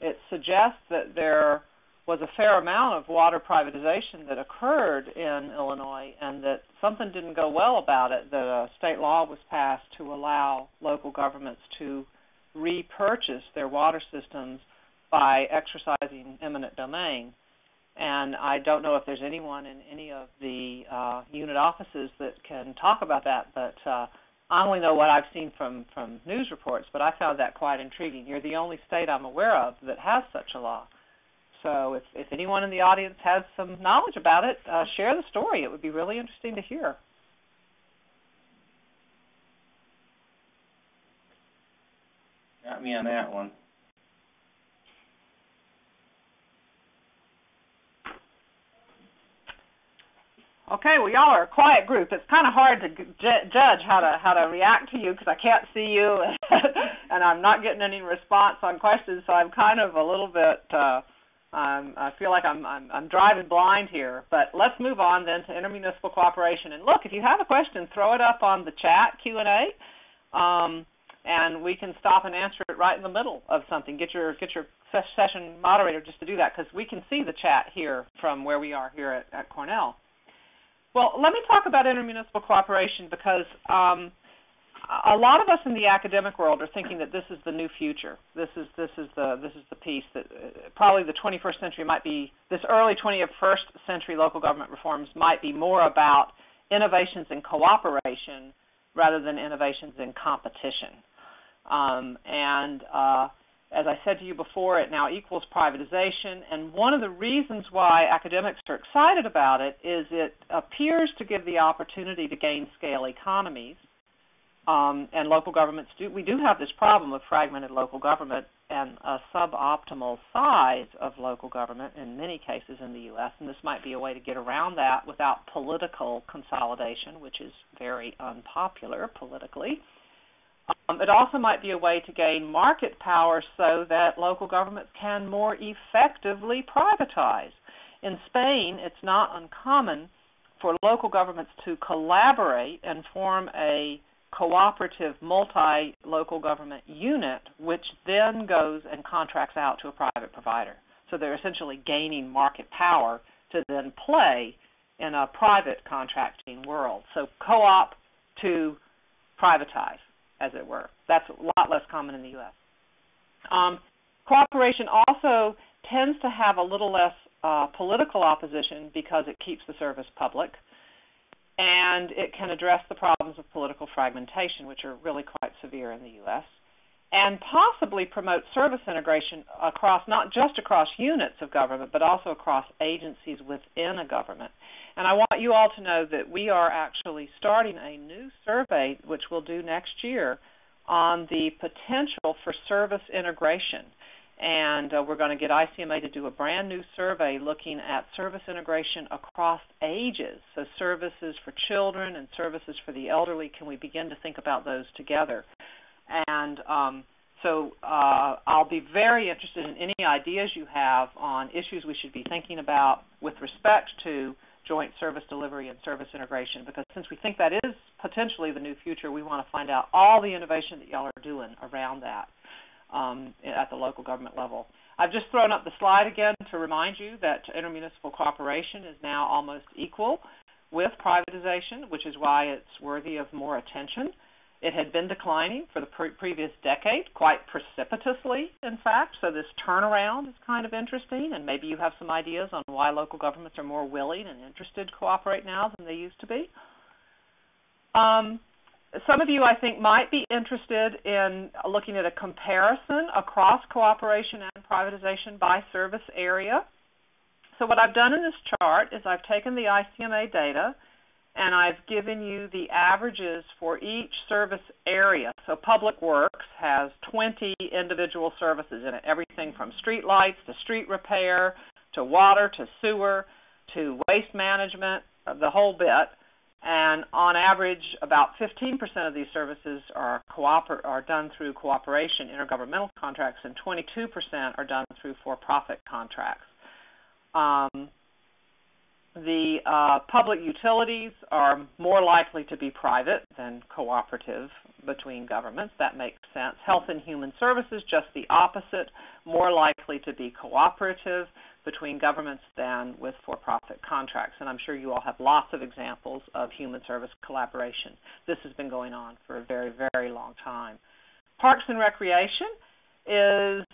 It suggests that there was a fair amount of water privatization that occurred in Illinois, and that something didn't go well about it, that a state law was passed to allow local governments to repurchase their water systems by exercising eminent domain. And I don't know if there's anyone in any of the unit offices that can talk about that, but I only know what I've seen from news reports, but I found that quite intriguing. You're the only state I'm aware of that has such a law. So if anyone in the audience has some knowledge about it, share the story. It would be really interesting to hear. Got me on that one. Okay, well, y'all are a quiet group. It's kind of hard to judge how to react to you, because I can't see you, and I'm not getting any response on questions. So I'm kind of a little bit. I feel like I'm driving blind here. But let's move on then to intermunicipal cooperation. And look, if you have a question, throw it up on the chat Q&A, and we can stop and answer it right in the middle of something. Get your session moderator just to do that, because we can see the chat here from where we are here at Cornell. Well, let me talk about intermunicipal cooperation, because a lot of us in the academic world are thinking that this is the new future. This is the piece that probably the 21st century might be. This early 21st century local government reforms might be more about innovations in cooperation rather than innovations in competition. As I said to you before, it now equals privatization, and one of the reasons why academics are excited about it is it appears to give the opportunity to gain scale economies, And local governments we do have this problem of fragmented local government and a suboptimal size of local government in many cases in the U.S., and this might be a way to get around that without political consolidation, which is very unpopular politically. It also might be a way to gain market power so that local governments can more effectively privatize. In Spain, it's not uncommon for local governments to collaborate and form a cooperative multi-local government unit, which then goes and contracts out to a private provider. So they're essentially gaining market power to then play in a private contracting world. So co-op to privatize, as it were. That's a lot less common in the U.S. Cooperation also tends to have a little less political opposition because it keeps the service public, and it can address the problems of political fragmentation, which are really quite severe in the U.S., and possibly promote service integration across, not just across units of government, but also across agencies within a government. And I want you all to know that we are actually starting a new survey, which we'll do next year, on the potential for service integration. And we're going to get ICMA to do a brand new survey looking at service integration across ages, so services for children and services for the elderly. Can we begin to think about those together? And so I'll be very interested in any ideas you have on issues we should be thinking about with respect to joint service delivery and service integration, because since we think that is potentially the new future, we want to find out all the innovation that y'all are doing around that at the local government level. I've just thrown up the slide again to remind you that intermunicipal cooperation is now almost equal with privatization, which is why it's worthy of more attention. It had been declining for the previous decade, quite precipitously, in fact, so this turnaround is kind of interesting, and maybe you have some ideas on why local governments are more willing and interested to cooperate now than they used to be. Some of you, I think, might be interested in looking at a comparison across cooperation and privatization by service area. So what I've done in this chart is I've taken the ICMA data and I've given you the averages for each service area. So Public Works has 20 individual services in it, everything from street lights to street repair to water to sewer to waste management, the whole bit. And on average, about 15% of these services are done through cooperation, intergovernmental contracts, and 22% are done through for-profit contracts. The public utilities are more likely to be private than cooperative between governments. That makes sense. Health and Human Services, just the opposite, more likely to be cooperative between governments than with for-profit contracts. And I'm sure you all have lots of examples of human service collaboration. This has been going on for a very, very long time. Parks and Recreation is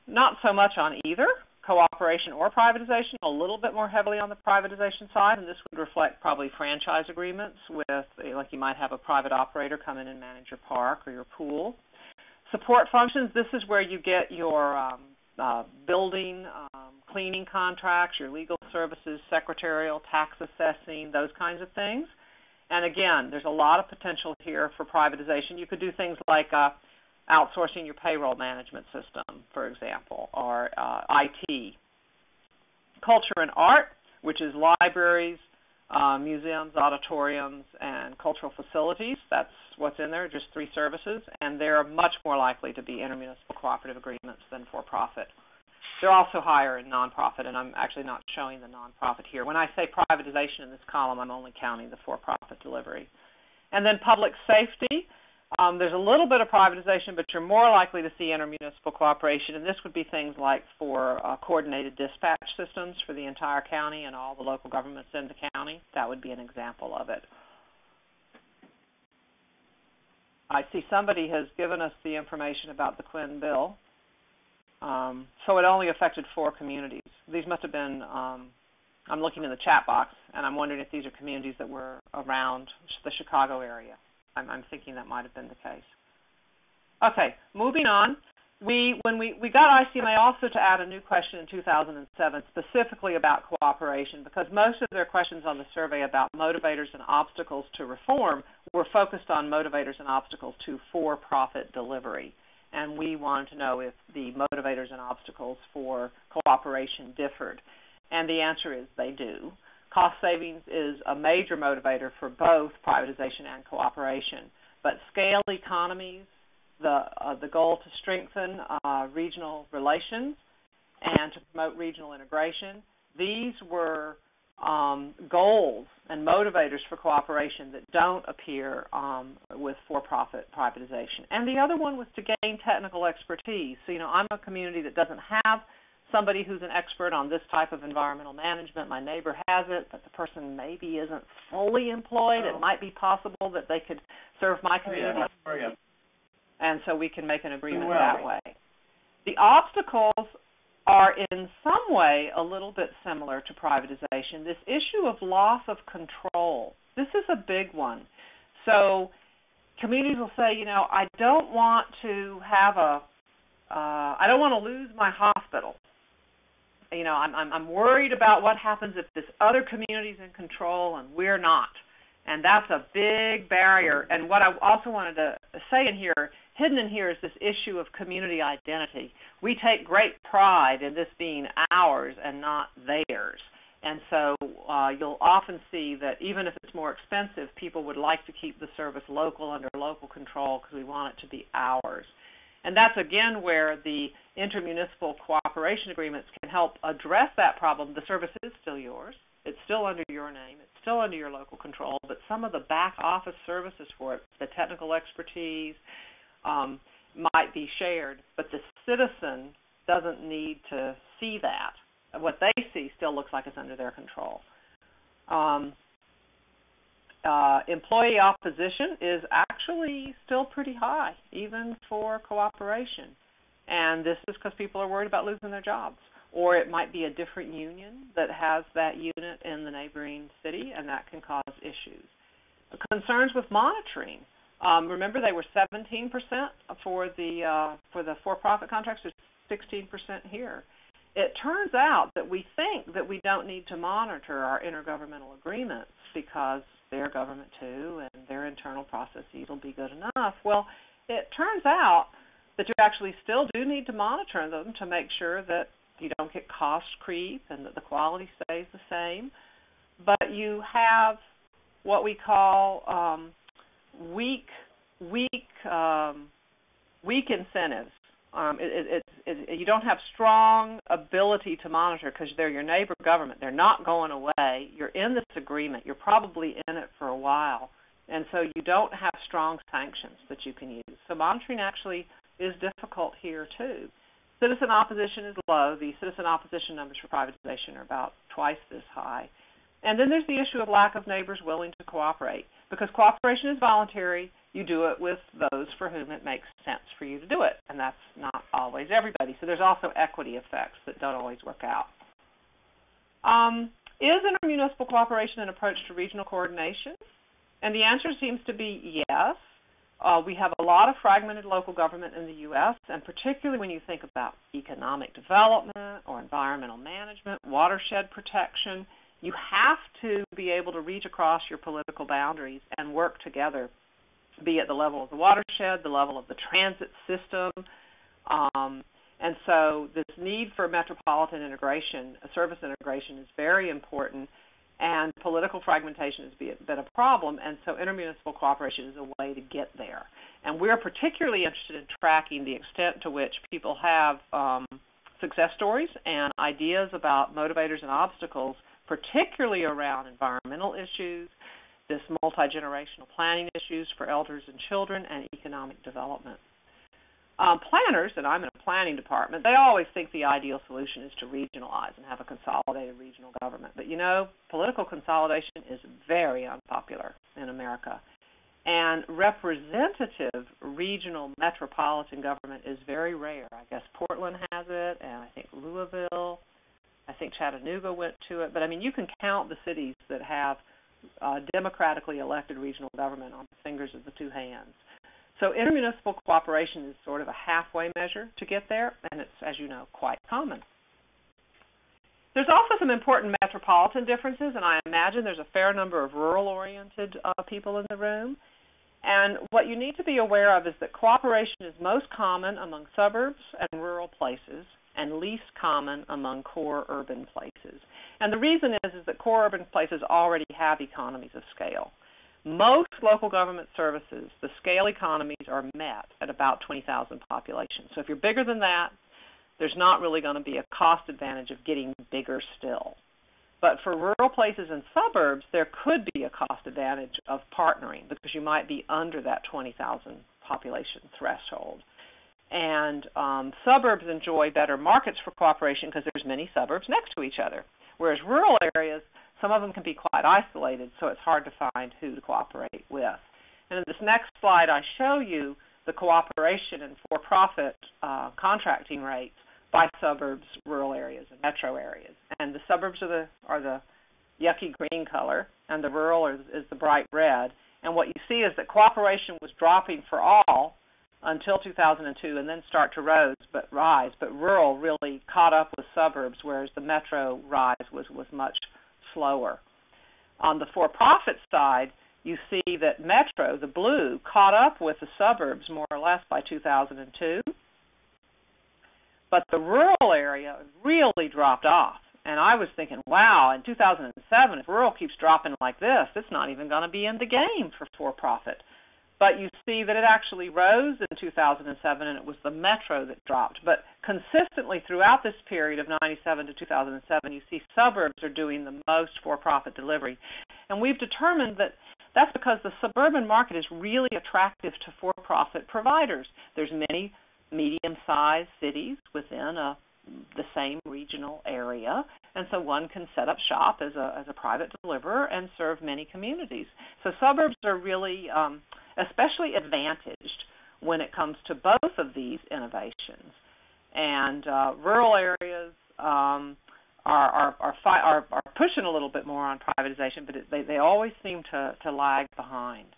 not so much on either cooperation or privatization, a little bit more heavily on the privatization side, and this would reflect probably franchise agreements with, like you might have a private operator come in and manage your park or your pool. Support functions, this is where you get your building, cleaning contracts, your legal services, secretarial, tax assessing, those kinds of things. And again, there's a lot of potential here for privatization. You could do things like outsourcing your payroll management system, for example, or IT. Culture and art, which is libraries, museums, auditoriums, and cultural facilities. That's what's in there, just 3 services, and they're much more likely to be intermunicipal cooperative agreements than for-profit. They're also higher in nonprofit, and I'm actually not showing the nonprofit here. When I say privatization in this column, I'm only counting the for-profit delivery. And then public safety, there's a little bit of privatization, but you're more likely to see intermunicipal cooperation, and this would be things like for coordinated dispatch systems for the entire county and all the local governments in the county. That would be an example of it. I see somebody has given us the information about the Quinn bill. So it only affected 4 communities. These must have been, I'm looking in the chat box, and I'm wondering if these are communities that were around the Chicago area. I'm thinking that might have been the case. Okay, moving on. when we got ICMA also to add a new question in 2007 specifically about cooperation, because most of their questions on the survey about motivators and obstacles to reform were focused on motivators and obstacles to for-profit delivery. And we wanted to know if the motivators and obstacles for cooperation differed. And the answer is they do. Cost savings is a major motivator for both privatization and cooperation. But scale economies, the goal to strengthen regional relations and to promote regional integration, these were goals and motivators for cooperation that don't appear with for-profit privatization. And the other one was to gain technical expertise. So, I'm a community that doesn't have somebody who's an expert on this type of environmental management. My neighbor has it, but the person maybe isn't fully employed. It might be possible that they could serve my community. And so we can make an agreement that way. The obstacles are in some way a little bit similar to privatization. This issue of loss of control, this is a big one. So communities will say, I don't want to have I don't want to lose my hospital. I'm worried about what happens if this other community is in control and we're not. And that's a big barrier. And what I also wanted to say hidden in here is this issue of community identity. We take great pride in this being ours and not theirs. And so you'll often see that even if it's more expensive, people would like to keep the service local, under local control, because we want it to be ours. And that's, again, where the inter-municipal cooperation agreements can help address that problem. The service is still yours. It's still under your name. It's still under your local control. But some of the back office services for it, the technical expertise, might be shared. But the citizen doesn't need to see that. What they see still looks like it's under their control. Employee opposition is actually still pretty high, even for cooperation. And this is because people are worried about losing their jobs. Or it might be a different union that has that unit in the neighboring city, and that can cause issues. Concerns with monitoring. Remember, they were 17% for the for-profit contracts, or 16% here. It turns out that we think that we don't need to monitor our intergovernmental agreements because they're government too, and their internal processes will be good enough. Well, it turns out that you actually still do need to monitor them to make sure that you don't get cost creep and that the quality stays the same. But you have what we call weak incentives. You don't have strong ability to monitor because they're your neighbor government. They're not going away. You're in this agreement. You're probably in it for a while. And so you don't have strong sanctions that you can use. So monitoring actually is difficult here too. Citizen opposition is low. The citizen opposition numbers for privatization are about twice this high. And then there's the issue of lack of neighbors willing to cooperate. Because cooperation is voluntary, you do it with those for whom it makes sense for you to do it. And that's not always everybody. So there's also equity effects that don't always work out. Is intermunicipal cooperation an approach to regional coordination? And the answer seems to be yes. We have a lot of fragmented local government in the U.S., and particularly when you think about economic development or environmental management, watershed protection, you have to be able to reach across your political boundaries and work together, be at the level of the watershed, the level of the transit system. And so this need for metropolitan integration, service integration, is very important. And political fragmentation has been a problem, and so intermunicipal cooperation is a way to get there. And we're particularly interested in tracking the extent to which people have success stories and ideas about motivators and obstacles, particularly around environmental issues, this multi-generational planning issues for elders and children, and economic development. Planners, and I'm in a planning department, they always think the ideal solution is to regionalize and have a consolidated regional government. But, political consolidation is very unpopular in America. And representative regional metropolitan government is very rare. I guess Portland has it, and I think Louisville. I think Chattanooga went to it. But, you can count the cities that have democratically elected regional government on the fingers of the two hands. So intermunicipal cooperation is sort of a halfway measure to get there, and it's, as you know, quite common. There's also some important metropolitan differences, and I imagine there's a fair number of rural-oriented people in the room. And what you need to be aware of is that cooperation is most common among suburbs and rural places and least common among core urban places. And the reason is that core urban places already have economies of scale. Most local government services, the scale economies are met at about 20,000 population. So if you're bigger than that, there's not really going to be a cost advantage of getting bigger still. But for rural places and suburbs, there could be a cost advantage of partnering because you might be under that 20,000 population threshold. And suburbs enjoy better markets for cooperation because there's many suburbs next to each other, whereas rural areas, some of them can be quite isolated, so it's hard to find who to cooperate with. And in this next slide, I show you the cooperation and for-profit contracting rates by suburbs, rural areas, and metro areas. And the suburbs are the yucky green color, and the rural is the bright red. And what you see is that cooperation was dropping for all until 2002 and then start to rise, but rural really caught up with suburbs, whereas the metro rise was much slower. On the for-profit side, you see that metro, the blue, caught up with the suburbs more or less by 2002, but the rural area really dropped off. And I was thinking, wow, in 2007, if rural keeps dropping like this, it's not even going to be in the game for-profit. But you see that it actually rose in 2007, and it was the metro that dropped. But consistently throughout this period of 97 to 2007, you see suburbs are doing the most for-profit delivery. And we've determined that that's because the suburban market is really attractive to for-profit providers. There's many medium-sized cities within the same regional area, and so one can set up shop as a private deliverer and serve many communities. So suburbs are really especially advantaged when it comes to both of these innovations. And rural areas are pushing a little bit more on privatization, but they always seem to lag behind.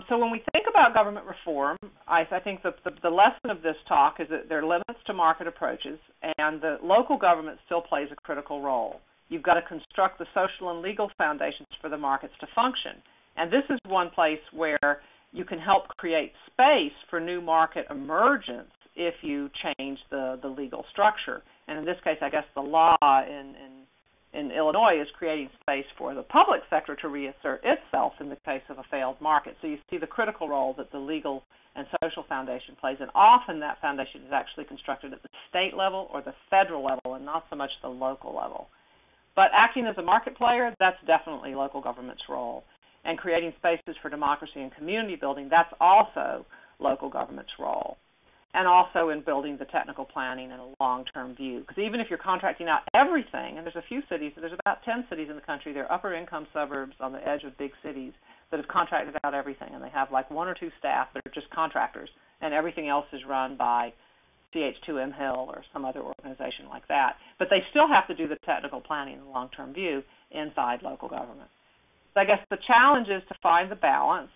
So when we think about government reform, I think the lesson of this talk is that there are limits to market approaches, and the local government still plays a critical role. You've got to construct the social and legal foundations for the markets to function. And this is one place where you can help create space for new market emergence if you change the legal structure. And in this case, I guess the law in Illinois is creating space for the public sector to reassert itself in the case of a failed market. So you see the critical role that the legal and social foundation plays, and often that foundation is actually constructed at the state level or the federal level and not so much the local level. But acting as a market player, that's definitely local government's role. And creating spaces for democracy and community building, that's also local government's role. And also in building the technical planning and a long-term view. Because even if you're contracting out everything, and there's a few cities, there's about 10 cities in the country, they're upper-income suburbs on the edge of big cities that have contracted out everything, and they have like one or two staff that are just contractors, and everything else is run by CH2M Hill or some other organization like that. But they still have to do the technical planning and the long-term view inside local government. So I guess the challenge is to find the balance.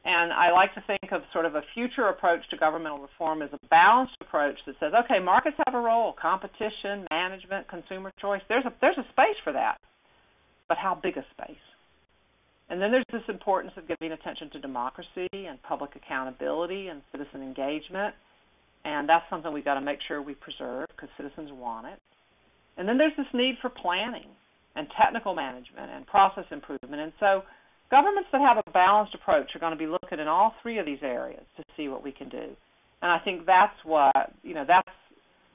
And I like to think of sort of a future approach to governmental reform as a balanced approach that says, okay, markets have a role, competition, management, consumer choice. There's a space for that, but how big a space? And then there's this importance of giving attention to democracy and public accountability and citizen engagement, and that's something we've got to make sure we preserve because citizens want it. And then there's this need for planning and technical management and process improvement, and so governments that have a balanced approach are going to be looking in all three of these areas to see what we can do. And I think that's that's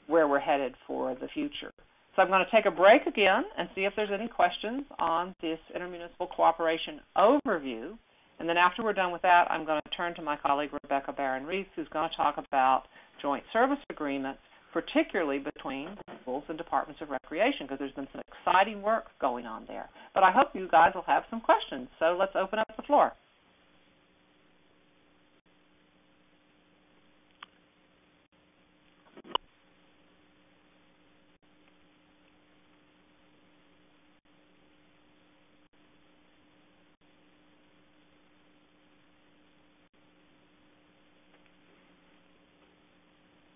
where we're headed for the future. So I'm going to take a break again and see if there's any questions on this intermunicipal cooperation overview. And then after we're done with that, I'm going to turn to my colleague Rebecca Barron-Reese, who's going to talk about joint service agreements, particularly between schools and departments of recreation, because there's been some exciting work going on there. But I hope you guys will have some questions, so let's open up the floor.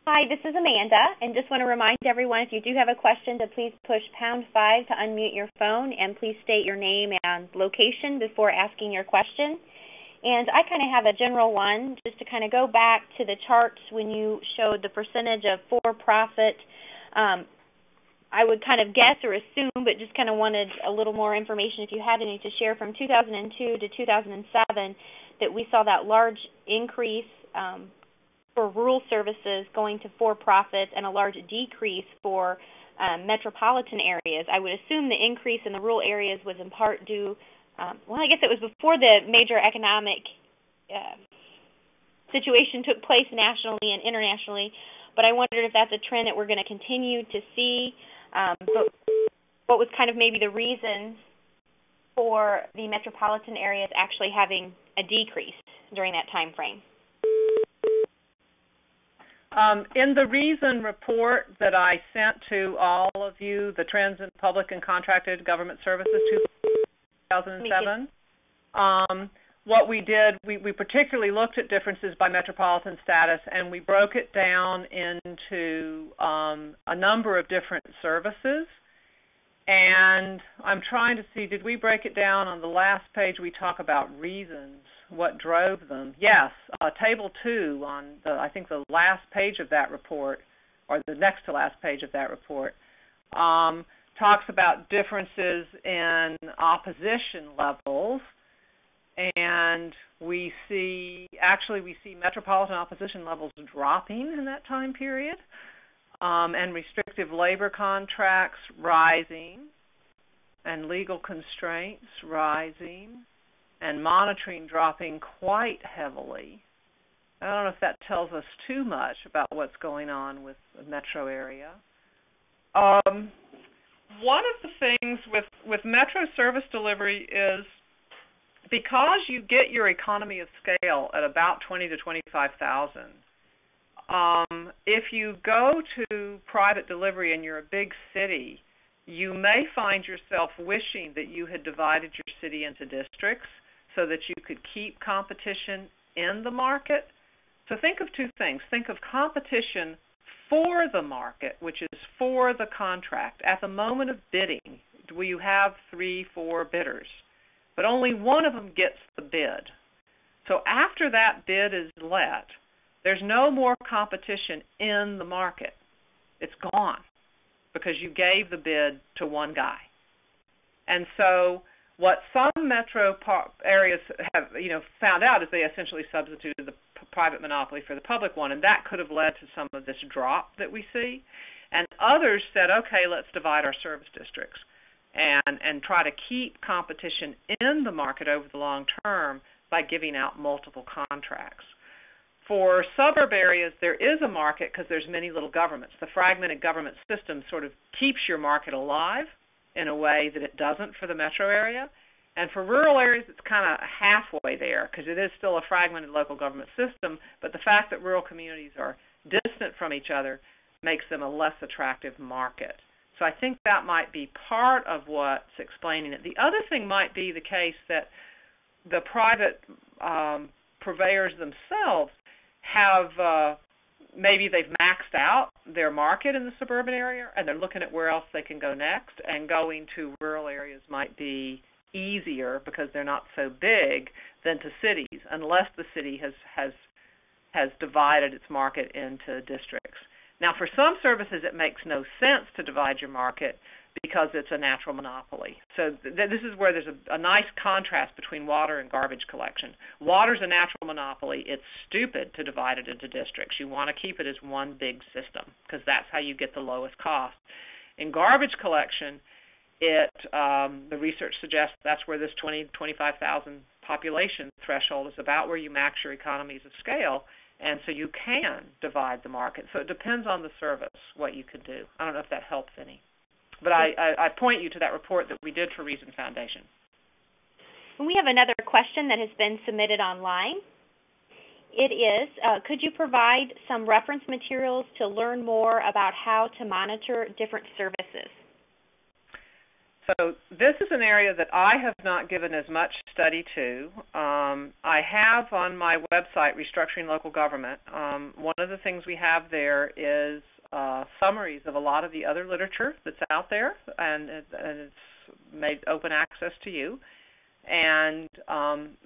Hi, this is Amanda, and just want to remind everyone, if you do have a question, to please push #5 to unmute your phone, and please state your name and location before asking your question. And I kind of have a general one, just to kind of go back to the charts when you showed the percentage of for-profit. I would kind of guess or assume, but just kind of wanted a little more information if you had any to share from 2002 to 2007, that we saw that large increase for rural services going to for-profits and a large decrease for metropolitan areas. I would assume the increase in the rural areas was in part due, I guess it was before the major economic situation took place nationally and internationally, but I wondered if that's a trend that we're going to continue to see. But what was kind of maybe the reason for the metropolitan areas actually having a decrease during that time frame? In the reason report that I sent to all of you, the Trends in Public and Contracted Government Services 2007, what we did, we particularly looked at differences by metropolitan status, and we broke it down into a number of different services. And I'm trying to see, did we break it down on the last page? We talk about reasons, what drove them. Yes, Table 2 on, I think the last page of that report, or the next to last page of that report, talks about differences in opposition levels. And we see metropolitan opposition levels dropping in that time period, and restrictive labor contracts rising, and legal constraints rising, and monitoring dropping quite heavily. I don't know if that tells us too much about what's going on with the metro area. One of the things with metro service delivery is, because you get your economy of scale at about 20 to 25,000, if you go to private delivery and you're a big city, you may find yourself wishing that you had divided your city into districts so that you could keep competition in the market. So think of two things. Think of competition for the market, which is for the contract. At the moment of bidding, you have 3, 4 bidders, but only one of them gets the bid. So after that bid is let, there's no more competition in the market. It's gone because you gave the bid to one guy. And so what some metro areas have, found out is they essentially substituted the private monopoly for the public one, and that could have led to some of this drop that we see. And others said, okay, let's divide our service districts and try to keep competition in the market over the long term by giving out multiple contracts. For suburb areas, there is a market because there's many little governments. The fragmented government system sort of keeps your market alive in a way that it doesn't for the metro area. And for rural areas, it's kind of halfway there because it is still a fragmented local government system, but the fact that rural communities are distant from each other makes them a less attractive market. So I think that might be part of what's explaining it. The other thing might be the case that the private purveyors themselves have maybe they've maxed out their market in the suburban area and they're looking at where else they can go next, and going to rural areas might be easier because they're not so big than to cities, unless the city has divided its market into districts. Now, for some services, it makes no sense to divide your market because it's a natural monopoly. So this is where there's a nice contrast between water and garbage collection. Water's a natural monopoly. It's stupid to divide it into districts. You want to keep it as one big system because that's how you get the lowest cost. In garbage collection, the research suggests that's where this 20,000 to 25,000 population threshold is about where you max your economies of scale, and so you can divide the market. So it depends on the service what you can do. I don't know if that helps any. But I point you to that report that we did for Reason Foundation. We have another question that has been submitted online. It is, could you provide some reference materials to learn more about how to monitor different services? So this is an area that I have not given as much study to. I have on my website, Restructuring Local Government, one of the things we have there is summaries of a lot of the other literature that's out there, and it's made open access to you. And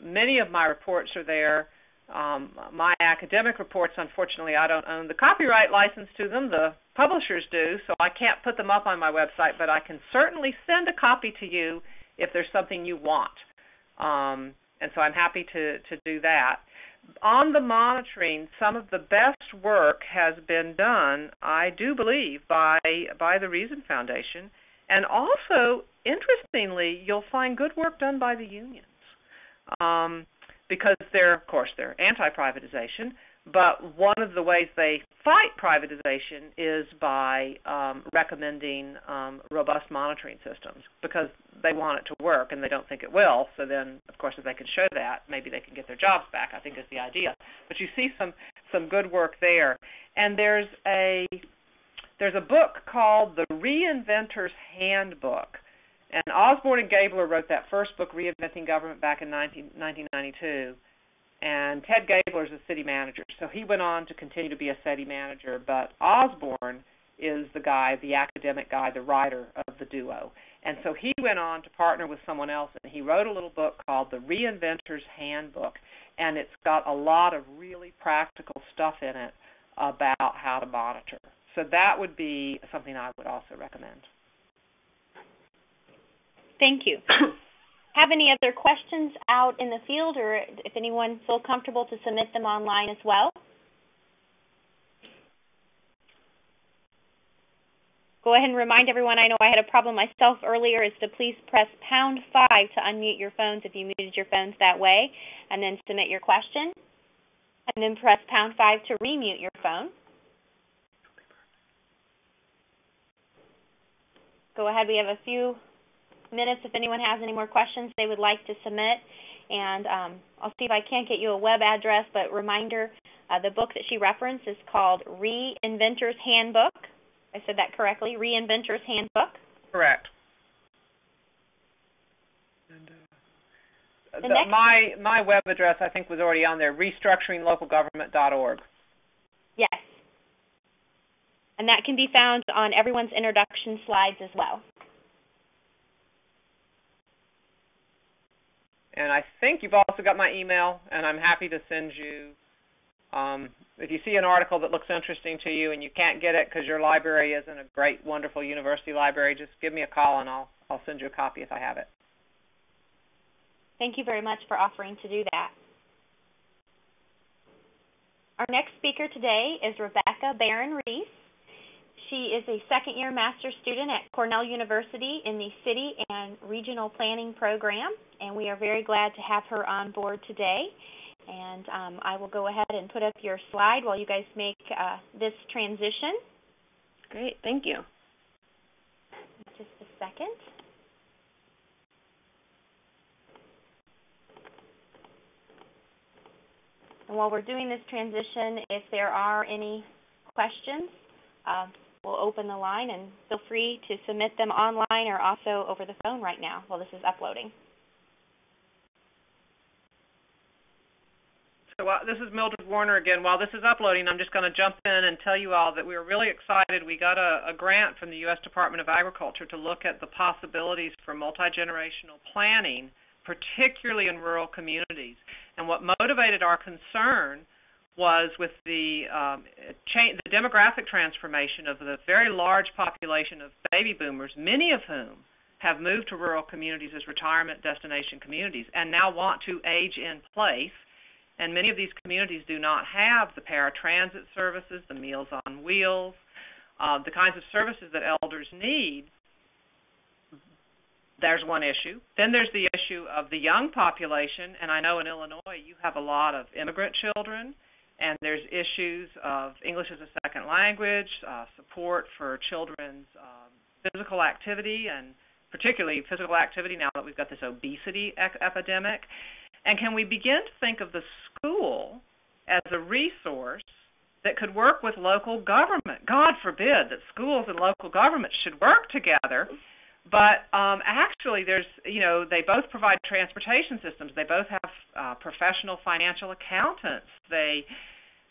many of my reports are there. My academic reports, unfortunately, I don't own the copyright license to them. The publishers do, so I can't put them up on my website, but I can certainly send a copy to you if there's something you want. And so I'm happy to do that. On the monitoring, some of the best work has been done, I do believe, by the Reason Foundation. And also, interestingly, you'll find good work done by the unions. Because they're anti-privatization, but one of the ways they fight privatization is by recommending robust monitoring systems, because they want it to work and they don't think it will. So then, of course, if they can show that, maybe they can get their jobs back, I think is the idea. But you see some good work there. And there's a book called The Reinventor's Handbook. And Osborne and Gabler wrote that first book, Reinventing Government, back in 1992. And Ted Gabler is a city manager, so he went on to continue to be a city manager. But Osborne is the guy, the academic guy, the writer of the duo. And so he went on to partner with someone else, and he wrote a little book called The Reinventor's Handbook. And it's got a lot of really practical stuff in it about how to monitor. So that would be something I would also recommend. Thank you. Have any other questions out in the field, or if anyone feels comfortable to submit them online as well? Go ahead and remind everyone, I know I had a problem myself earlier, is to please press #5 to unmute your phones if you muted your phones that way, and then submit your question. And then press #5 to remute your phone. Go ahead, we have a few minutes if anyone has any more questions they would like to submit, and I'll see if I can't get you a web address, but reminder, the book that she referenced is called Reinventor's Handbook. I said that correctly, Reinventor's Handbook. Correct. And my web address, I think, was already on there, restructuringlocalgovernment.org. Yes. And that can be found on everyone's introduction slides as well. And I think you've also got my email, and I'm happy to send you, if you see an article that looks interesting to you and you can't get it because your library isn't a great, wonderful university library, just give me a call and I'll send you a copy if I have it. Thank you very much for offering to do that. Our next speaker today is Rebecca Barron-Reese. She is a second-year master's student at Cornell University in the City and Regional Planning program, and we are very glad to have her on board today. And I will go ahead and put up your slide while you guys make this transition. Great, thank you. Just a second. And while we're doing this transition, if there are any questions, we'll open the line, and feel free to submit them online or also over the phone right now while this is uploading. So this is Mildred Warner again. While this is uploading, I'm just going to jump in and tell you all that we were really excited. We got a grant from the U.S. Department of Agriculture to look at the possibilities for multi-generational planning, particularly in rural communities. And what motivated our concern was with the demographic transformation of the very large population of baby boomers, many of whom have moved to rural communities as retirement destination communities and now want to age in place. And many of these communities do not have the paratransit services, the Meals on Wheels, the kinds of services that elders need. There's one issue. Then there's the issue of the young population, and I know in Illinois you have a lot of immigrant children, and there's issues of English as a second language, support for children's physical activity, and particularly physical activity now that we've got this obesity epidemic. And can we begin to think of the school as a resource that could work with local government? God forbid that schools and local governments should work together, But actually, they both provide transportation systems. They both have professional financial accountants. They,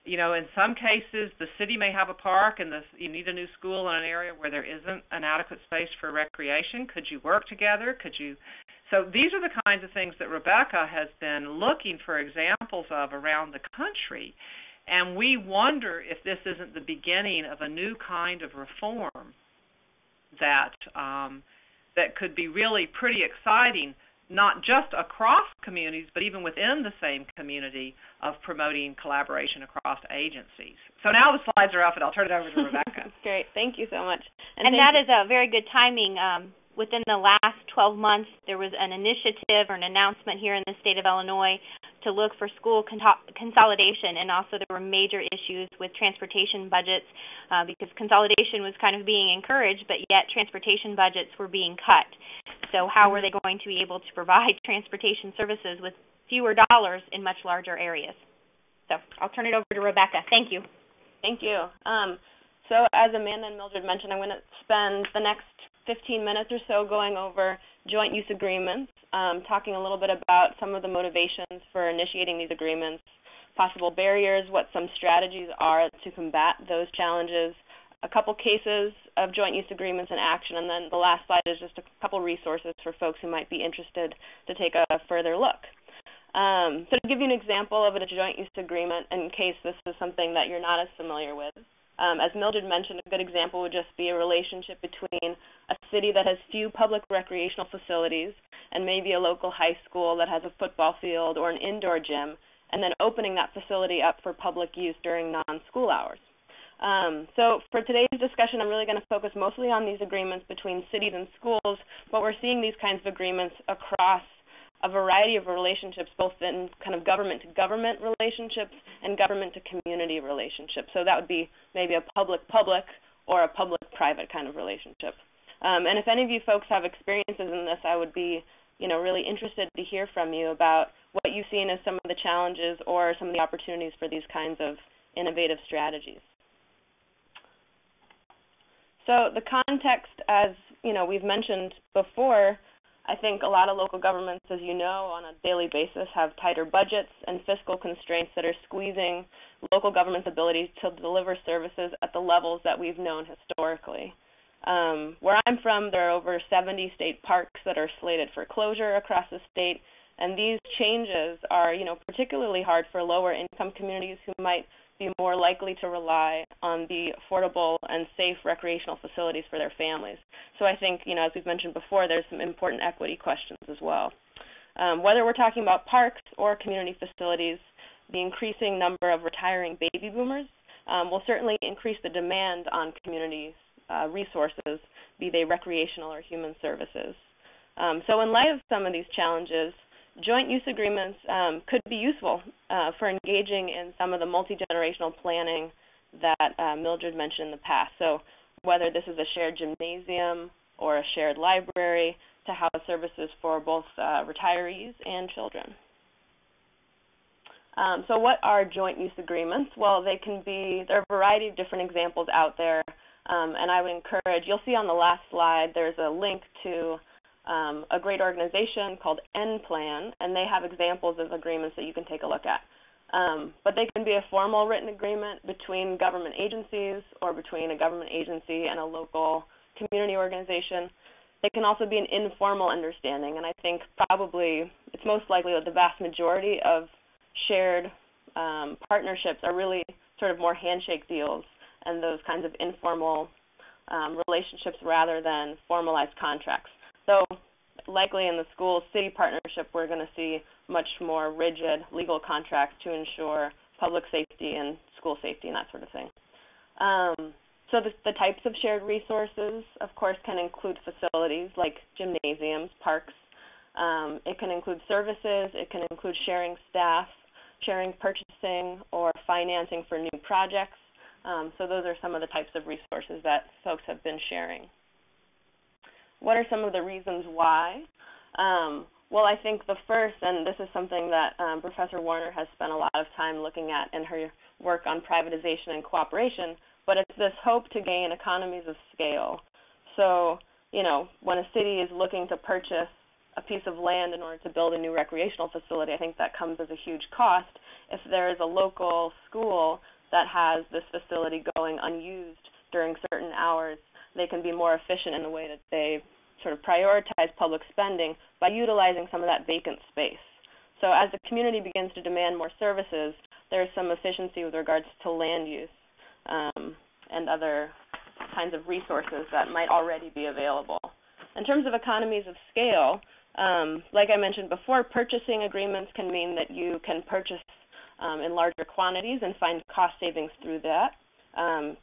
in some cases, the city may have a park and you need a new school in an area where there isn't an adequate space for recreation. Could you work together? So these are the kinds of things that Rebecca has been looking for examples of around the country. And we wonder if this isn't the beginning of a new kind of reform that could be really pretty exciting, not just across communities, but even within the same community, of promoting collaboration across agencies. So now the slides are up, and I'll turn it over to Rebecca. Great. Thank you so much. And that is a very good timing. Within the last 12 months, there was an initiative or an announcement here in the state of Illinois to look for school consolidation, and also there were major issues with transportation budgets because consolidation was kind of being encouraged, but yet transportation budgets were being cut. So how were they going to be able to provide transportation services with fewer dollars in much larger areas? So I'll turn it over to Rebecca. Thank you. Thank you. So as Amanda and Mildred mentioned, I'm going to spend the next 15 minutes or so going over joint use agreements, talking a little bit about some of the motivations for initiating these agreements, possible barriers, what some strategies are to combat those challenges, a couple cases of joint use agreements in action, and then the last slide is just a couple resources for folks who might be interested to take a further look. So to give you an example of a joint use agreement, in case this is something that you're not as familiar with, as Mildred mentioned, a good example would just be a relationship between a city that has few public recreational facilities and maybe a local high school that has a football field or an indoor gym, and then opening that facility up for public use during non-school hours. So for today's discussion, I'm really going to focus mostly on these agreements between cities and schools, but we're seeing these kinds of agreements across a variety of relationships, both in kind of government-to-government relationships and government-to-community relationships. So that would be maybe a public-public or a public-private kind of relationship. And if any of you folks have experiences in this, I would be, really interested to hear from you about what you've seen as some of the challenges or some of the opportunities for these kinds of innovative strategies. So the context, as we've mentioned before, I think a lot of local governments, as you know, on a daily basis have tighter budgets and fiscal constraints that are squeezing local government's ability to deliver services at the levels that we've known historically. Where I'm from, there are over 70 state parks that are slated for closure across the state, and these changes are, particularly hard for lower income communities who might be more likely to rely on the affordable and safe recreational facilities for their families. So I think, as we've mentioned before, there's some important equity questions as well. Whether we're talking about parks or community facilities, the increasing number of retiring baby boomers will certainly increase the demand on community resources, be they recreational or human services. So in light of some of these challenges, joint use agreements could be useful for engaging in some of the multi-generational planning that Mildred mentioned in the past. So whether this is a shared gymnasium or a shared library to house services for both retirees and children. So what are joint use agreements? Well, there are a variety of different examples out there, and I would encourage, you'll see on the last slide, there's a link to a great organization called N-Plan, and they have examples of agreements that you can take a look at. But they can be a formal written agreement between government agencies or between a government agency and a local community organization. They can also be an informal understanding, and I think probably it's most likely that the vast majority of shared partnerships are really sort of more handshake deals and those kinds of informal relationships rather than formalized contracts. So likely in the school-city partnership, we're going to see much more rigid legal contracts to ensure public safety and school safety and that sort of thing. So the types of shared resources, of course, can include facilities like gymnasiums, parks. It can include services. It can include sharing staff, sharing purchasing, or financing for new projects. So those are some of the types of resources that folks have been sharing. What are some of the reasons why? Well, I think the first, and this is something that Professor Warner has spent a lot of time looking at in her work on privatization and cooperation, but it's this hope to gain economies of scale. So when a city is looking to purchase a piece of land in order to build a new recreational facility, I think that comes as a huge cost. If there is a local school that has this facility going unused during certain hours, they can be more efficient in the way that they sort of prioritize public spending by utilizing some of that vacant space. So as the community begins to demand more services, there's some efficiency with regards to land use and other kinds of resources that might already be available. In terms of economies of scale, like I mentioned before, purchasing agreements can mean that you can purchase in larger quantities and find cost savings through that.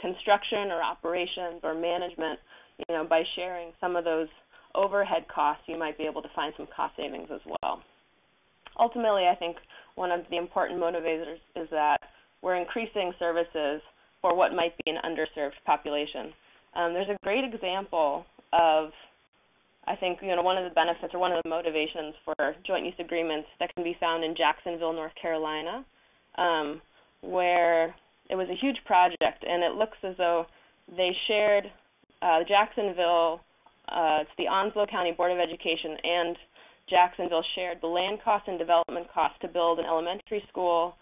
Construction or operations or management, by sharing some of those overhead costs, you might be able to find some cost savings as well. Ultimately, I think one of the important motivators is that we're increasing services for what might be an underserved population. There's a great example of, I think, one of the benefits or one of the motivations for joint use agreements that can be found in Jacksonville, North Carolina, where it was a huge project, and it looks as though they shared Jacksonville, it's the Onslow County Board of Education and Jacksonville shared the land cost and development cost to build an elementary school,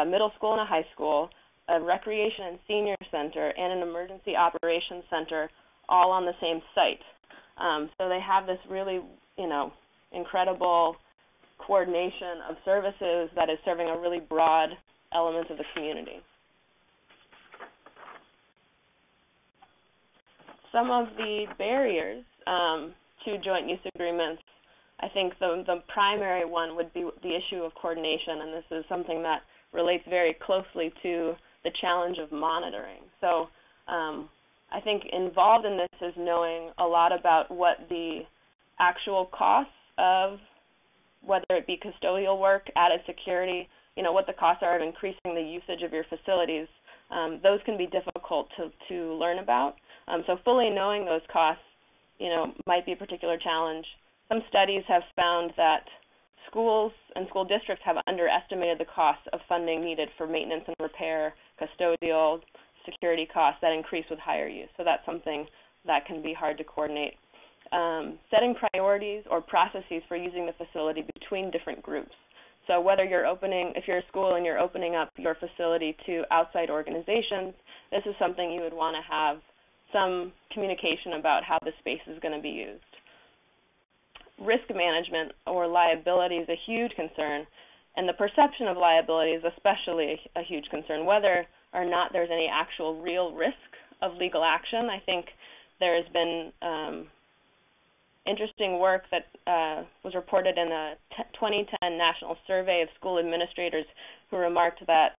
middle school, and a high school, a recreation and senior center, and an emergency operations center all on the same site. So they have this really, incredible coordination of services that is serving a really broad element of the community. Some of the barriers to joint use agreements, I think the primary one would be the issue of coordination, and this is something that relates very closely to the challenge of monitoring. So I think involved in this is knowing a lot about what the actual costs of, whether it be custodial work, added security, what the costs are of increasing the usage of your facilities. Those can be difficult to learn about. So fully knowing those costs, might be a particular challenge. Some studies have found that schools and school districts have underestimated the costs of funding needed for maintenance and repair, custodial, security costs that increase with higher use. So that's something that can be hard to coordinate. Setting priorities or processes for using the facility between different groups. So whether if you're a school and you're opening up your facility to outside organizations, this is something you would want to have some communication about how the space is going to be used. Risk management or liability is a huge concern, and the perception of liability is especially a huge concern. Whether or not there's any actual real risk of legal action, I think there has been interesting work that was reported in a 2010 national survey of school administrators who remarked that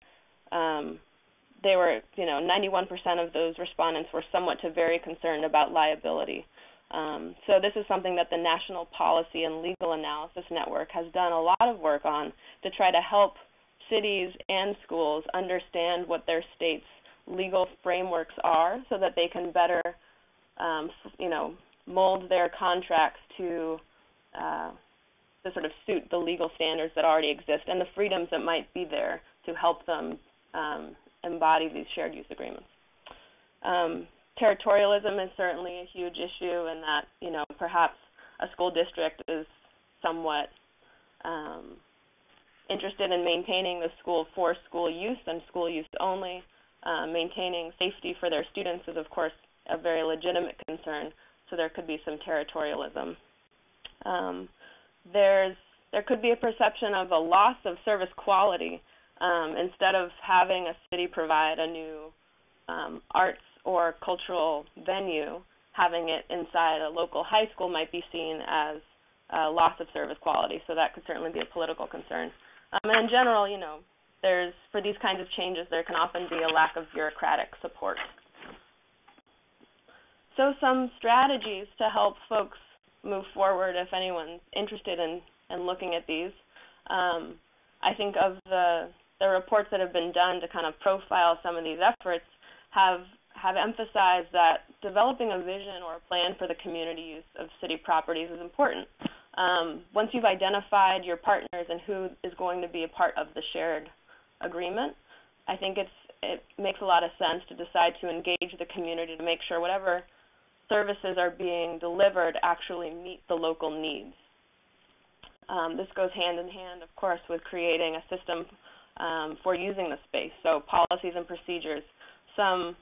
they were, 91% of those respondents were somewhat to very concerned about liability. So this is something that the National Policy and Legal Analysis Network has done a lot of work on to try to help cities and schools understand what their state's legal frameworks are so that they can better, mold their contracts to sort of suit the legal standards that already exist and the freedoms that might be there to help them embody these shared use agreements. Territorialism is certainly a huge issue in that, perhaps a school district is somewhat interested in maintaining the school for school use and school use only. Maintaining safety for their students is, of course, a very legitimate concern, so there could be some territorialism. There could be a perception of a loss of service quality. Instead of having a city provide a new arts or cultural venue, having it inside a local high school might be seen as a loss of service quality, so that could certainly be a political concern. And in general, for these kinds of changes, there can often be a lack of bureaucratic support. So some strategies to help folks move forward if anyone's interested in looking at these. I think of the reports that have been done to kind of profile some of these efforts have emphasized that developing a vision or a plan for the community use of city properties is important. Once you've identified your partners and who is going to be a part of the shared agreement, I think it makes a lot of sense to decide to engage the community to make sure whatever services are being delivered actually meet the local needs. This goes hand in hand, of course, with creating a system for using the space, so policies and procedures. Some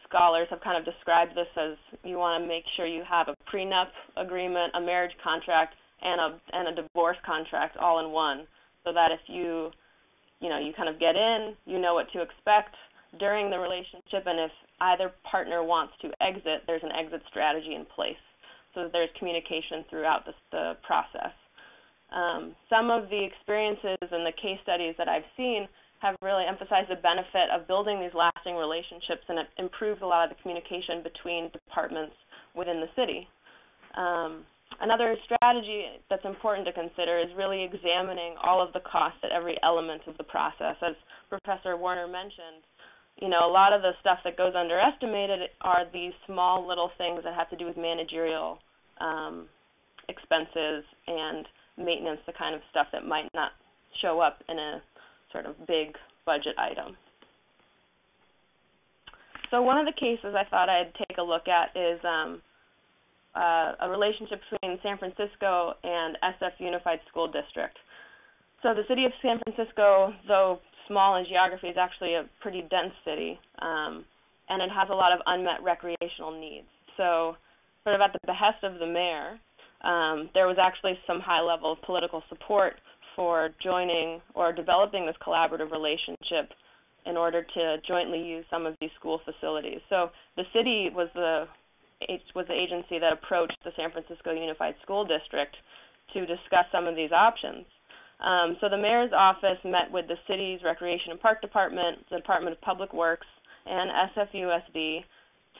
scholars have kind of described this as you want to make sure you have a prenup agreement, a marriage contract, and a divorce contract all in one, so that if you kind of get in, you know what to expect during the relationship, and if either partner wants to exit, there's an exit strategy in place, so that there's communication throughout the process. Some of the experiences and the case studies that I've seen have really emphasized the benefit of building these lasting relationships, and it improves a lot of the communication between departments within the city. Another strategy that's important to consider is really examining all of the costs at every element of the process. As Professor Warner mentioned, a lot of the stuff that goes underestimated are these small little things that have to do with managerial expenses and maintenance, the kind of stuff that might not show up in a sort of big budget item. So one of the cases I thought I'd take a look at is a relationship between San Francisco and SF Unified School District. So the city of San Francisco, though small in geography, is actually a pretty dense city, and it has a lot of unmet recreational needs. So sort of at the behest of the mayor, there was actually some high-level political support for joining or developing this collaborative relationship in order to jointly use some of these school facilities. So the city was the agency that approached the San Francisco Unified School District to discuss some of these options. So the mayor's office met with the city's Recreation and Park Department, the Department of Public Works, and SFUSD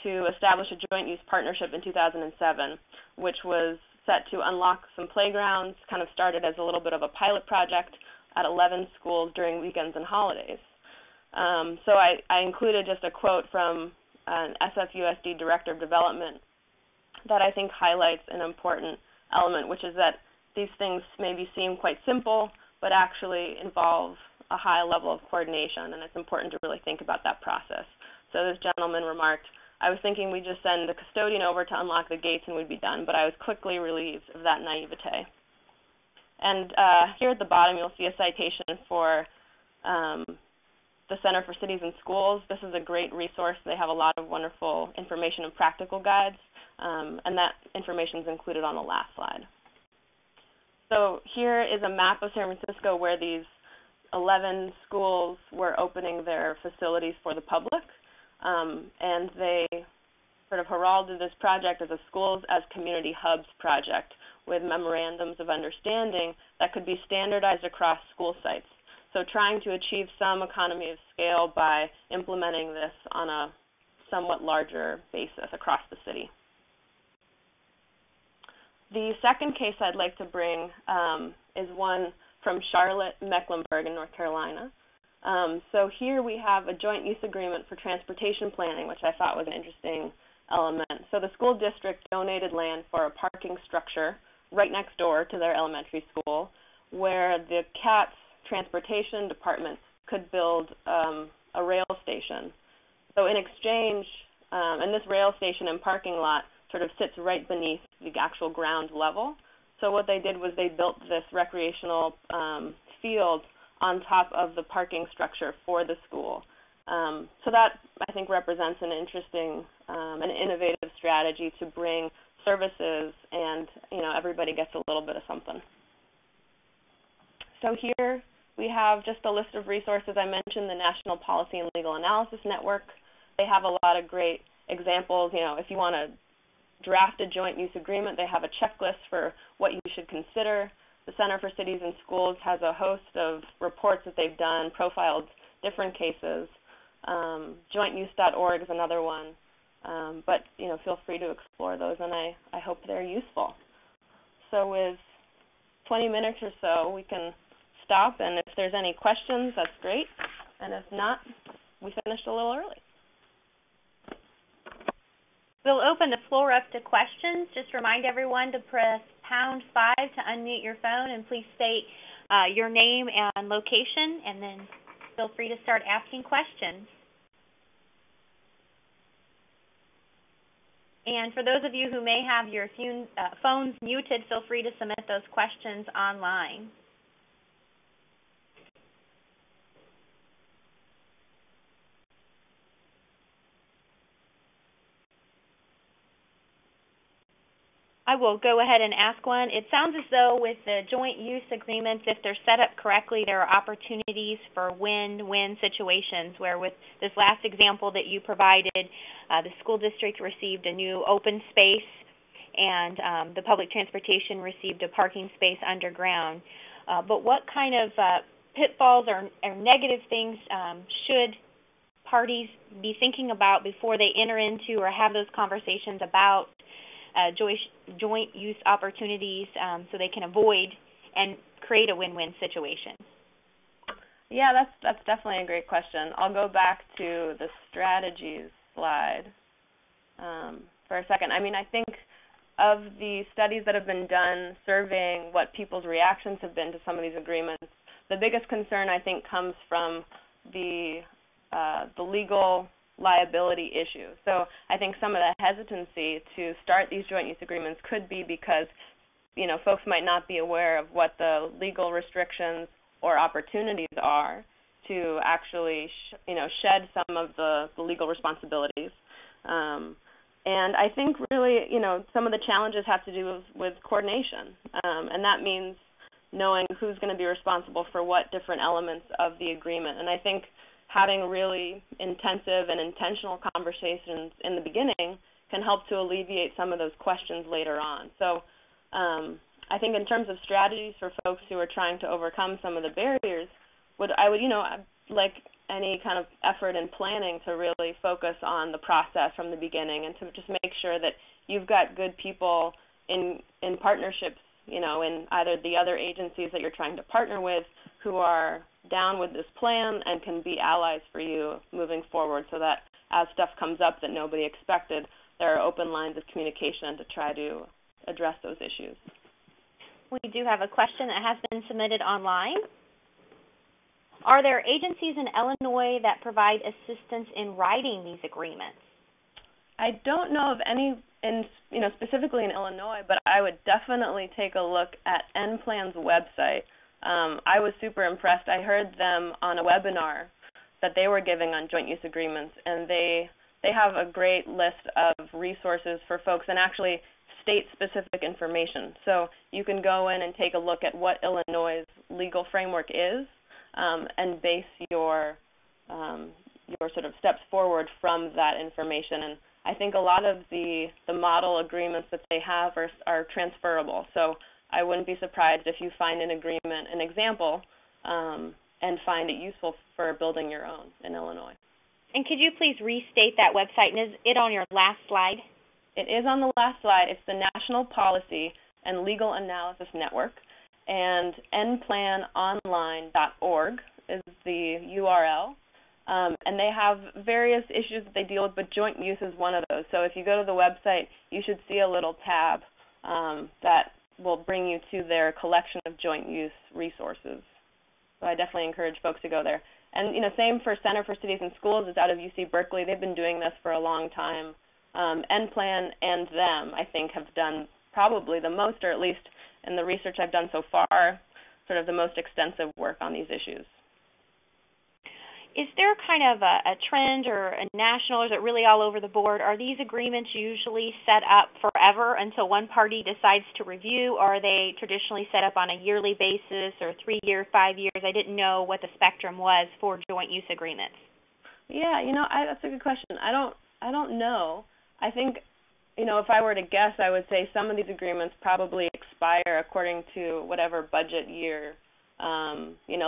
to establish a joint use partnership in 2007, which was set to unlock some playgrounds, kind of started as a little bit of a pilot project at 11 schools during weekends and holidays. So I included just a quote from an SFUSD Director of Development that I think highlights an important element, which is that these things maybe seem quite simple, but actually involve a high level of coordination, and it's important to really think about that process. So this gentleman remarked, "I was thinking we'd just send the custodian over to unlock the gates and we'd be done, but I was quickly relieved of that naivete." And here at the bottom, you'll see a citation for the Center for Cities and Schools. This is a great resource. They have a lot of wonderful information and practical guides, and that information is included on the last slide. So here is a map of San Francisco where these 11 schools were opening their facilities for the public, and they sort of heralded this project as a schools as community hubs project with memorandums of understanding that could be standardized across school sites. So trying to achieve some economy of scale by implementing this on a somewhat larger basis across the city. The second case I'd like to bring is one from Charlotte, Mecklenburg in North Carolina. So here we have a joint use agreement for transportation planning, which I thought was an interesting element. So the school district donated land for a parking structure right next door to their elementary school, where the CATS transportation department could build a rail station. So in exchange, and this rail station and parking lot sort of sits right beneath the actual ground level. So what they did was they built this recreational field on top of the parking structure for the school. So that, I think, represents an interesting and innovative strategy to bring services and, everybody gets a little bit of something. So here we have just a list of resources. I mentioned the National Policy and Legal Analysis Network. They have a lot of great examples. If you want to draft a joint use agreement, they have a checklist for what you should consider. The Center for Cities and Schools has a host of reports that they've done, profiled different cases. Jointuse.org is another one. But feel free to explore those, and I hope they're useful. So with 20 minutes or so, we can stop, and if there's any questions, that's great. And if not, we finished a little early. We'll open the floor up to questions. Just remind everyone to press #5 to unmute your phone, and please state your name and location, and then feel free to start asking questions. And for those of you who may have your phones muted, feel free to submit those questions online. I will go ahead and ask one. It sounds as though with the joint use agreements, if they're set up correctly, there are opportunities for win-win situations where with this last example that you provided, the school district received a new open space and the public transportation received a parking space underground. But what kind of pitfalls or negative things should parties be thinking about before they enter into or have those conversations about joint use opportunities so they can avoid and create a win-win situation? Yeah, that's definitely a great question. I'll go back to the strategies slide for a second. I mean, I think of the studies that have been done surveying what people's reactions have been to some of these agreements, the biggest concern, I think, comes from the legal liability issue. So I think some of the hesitancy to start these joint use agreements could be because, folks might not be aware of what the legal restrictions or opportunities are to actually, shed some of the legal responsibilities. And I think really, some of the challenges have to do with coordination, and that means knowing who's going to be responsible for what different elements of the agreement. And I think having really intensive and intentional conversations in the beginning can help to alleviate some of those questions later on. So I think in terms of strategies for folks who are trying to overcome some of the barriers, I would like any kind of effort in planning to really focus on the process from the beginning and to just make sure that you've got good people in partnerships, in either the other agencies that you're trying to partner with who are down with this plan and can be allies for you moving forward so that as stuff comes up that nobody expected, there are open lines of communication to try to address those issues. We do have a question that has been submitted online. Are there agencies in Illinois that provide assistance in writing these agreements? I don't know of any specifically in Illinois, but I would definitely take a look at NPLAN's website. I was super impressed. I heard them on a webinar that they were giving on joint use agreements, and they have a great list of resources for folks and actually state-specific information. So you can go in and take a look at what Illinois' legal framework is and base your sort of steps forward from that information. And I think a lot of the model agreements that they have are transferable. So I wouldn't be surprised if you find an example, and find it useful for building your own in Illinois. And could you please restate that website? And is it on your last slide? It is on the last slide. It's the National Policy and Legal Analysis Network, and nplanonline.org is the URL. And they have various issues that they deal with, but joint use is one of those. So if you go to the website, you should see a little tab that will bring you to their collection of joint use resources. So I definitely encourage folks to go there. And, same for Center for Cities and Schools. It's out of UC Berkeley. They've been doing this for a long time. NPLAN and them, I think, have done probably the most, or at least in the research I've done so far, sort of the most extensive work on these issues. Is there kind of a trend or a national, or is it really all over the board? Are these agreements usually set up forever until one party decides to review, or are they traditionally set up on a yearly basis or 3 years, 5 years? I didn't know what the spectrum was for joint use agreements. Yeah, that's a good question. I don't know. I think, if I were to guess, I would say some of these agreements probably expire according to whatever budget year.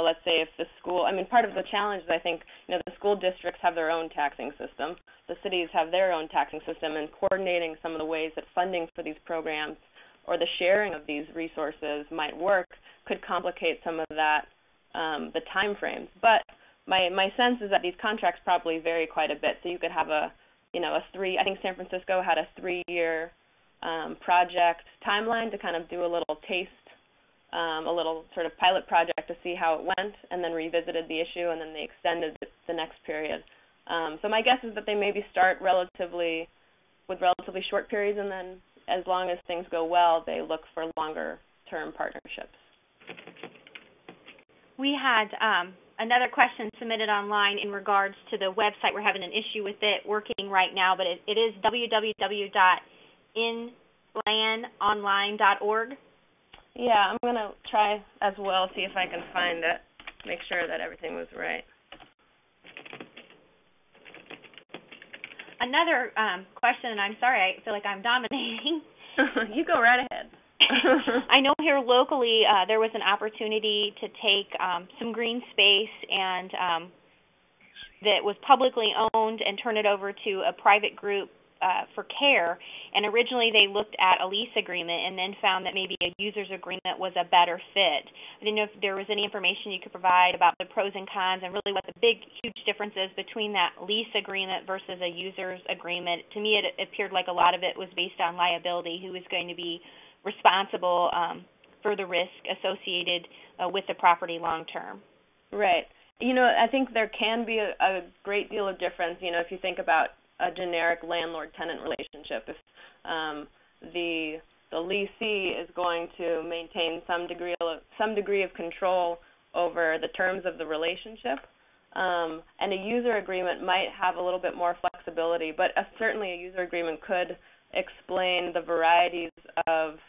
Let's say if the school, part of the challenge is I think, the school districts have their own taxing system, the cities have their own taxing system, and coordinating some of the ways that funding for these programs or the sharing of these resources might work could complicate some of that, the time frames. But my sense is that these contracts probably vary quite a bit. So you could have I think San Francisco had a 3-year project timeline to kind of do a little taste, a little sort of pilot project to see how it went, and then revisited the issue, and then they extended it the next period. So my guess is that they maybe start relatively with relatively short periods, and then as long as things go well, they look for longer-term partnerships. We had another question submitted online in regards to the website. We're having an issue with it working right now, but it is www.inplanonline.org. Yeah, I'm going to try as well, see if I can find it, make sure that everything was right. Another question, and I'm sorry, I feel like I'm dominating. You go right ahead. I know here locally there was an opportunity to take some green space and that was publicly owned and turn it over to a private group for care. And originally they looked at a lease agreement and then found that maybe a user's agreement was a better fit. I didn't know if there was any information you could provide about the pros and cons and really what the big, huge difference is between that lease agreement versus a user's agreement. To me, it appeared like a lot of it was based on liability, who was going to be responsible for the risk associated with the property long term. Right. I think there can be a great deal of difference, if you think about a generic landlord-tenant relationship. If the leasee is going to maintain some degree of control over the terms of the relationship, and a user agreement might have a little bit more flexibility, but certainly a user agreement could explain the varieties of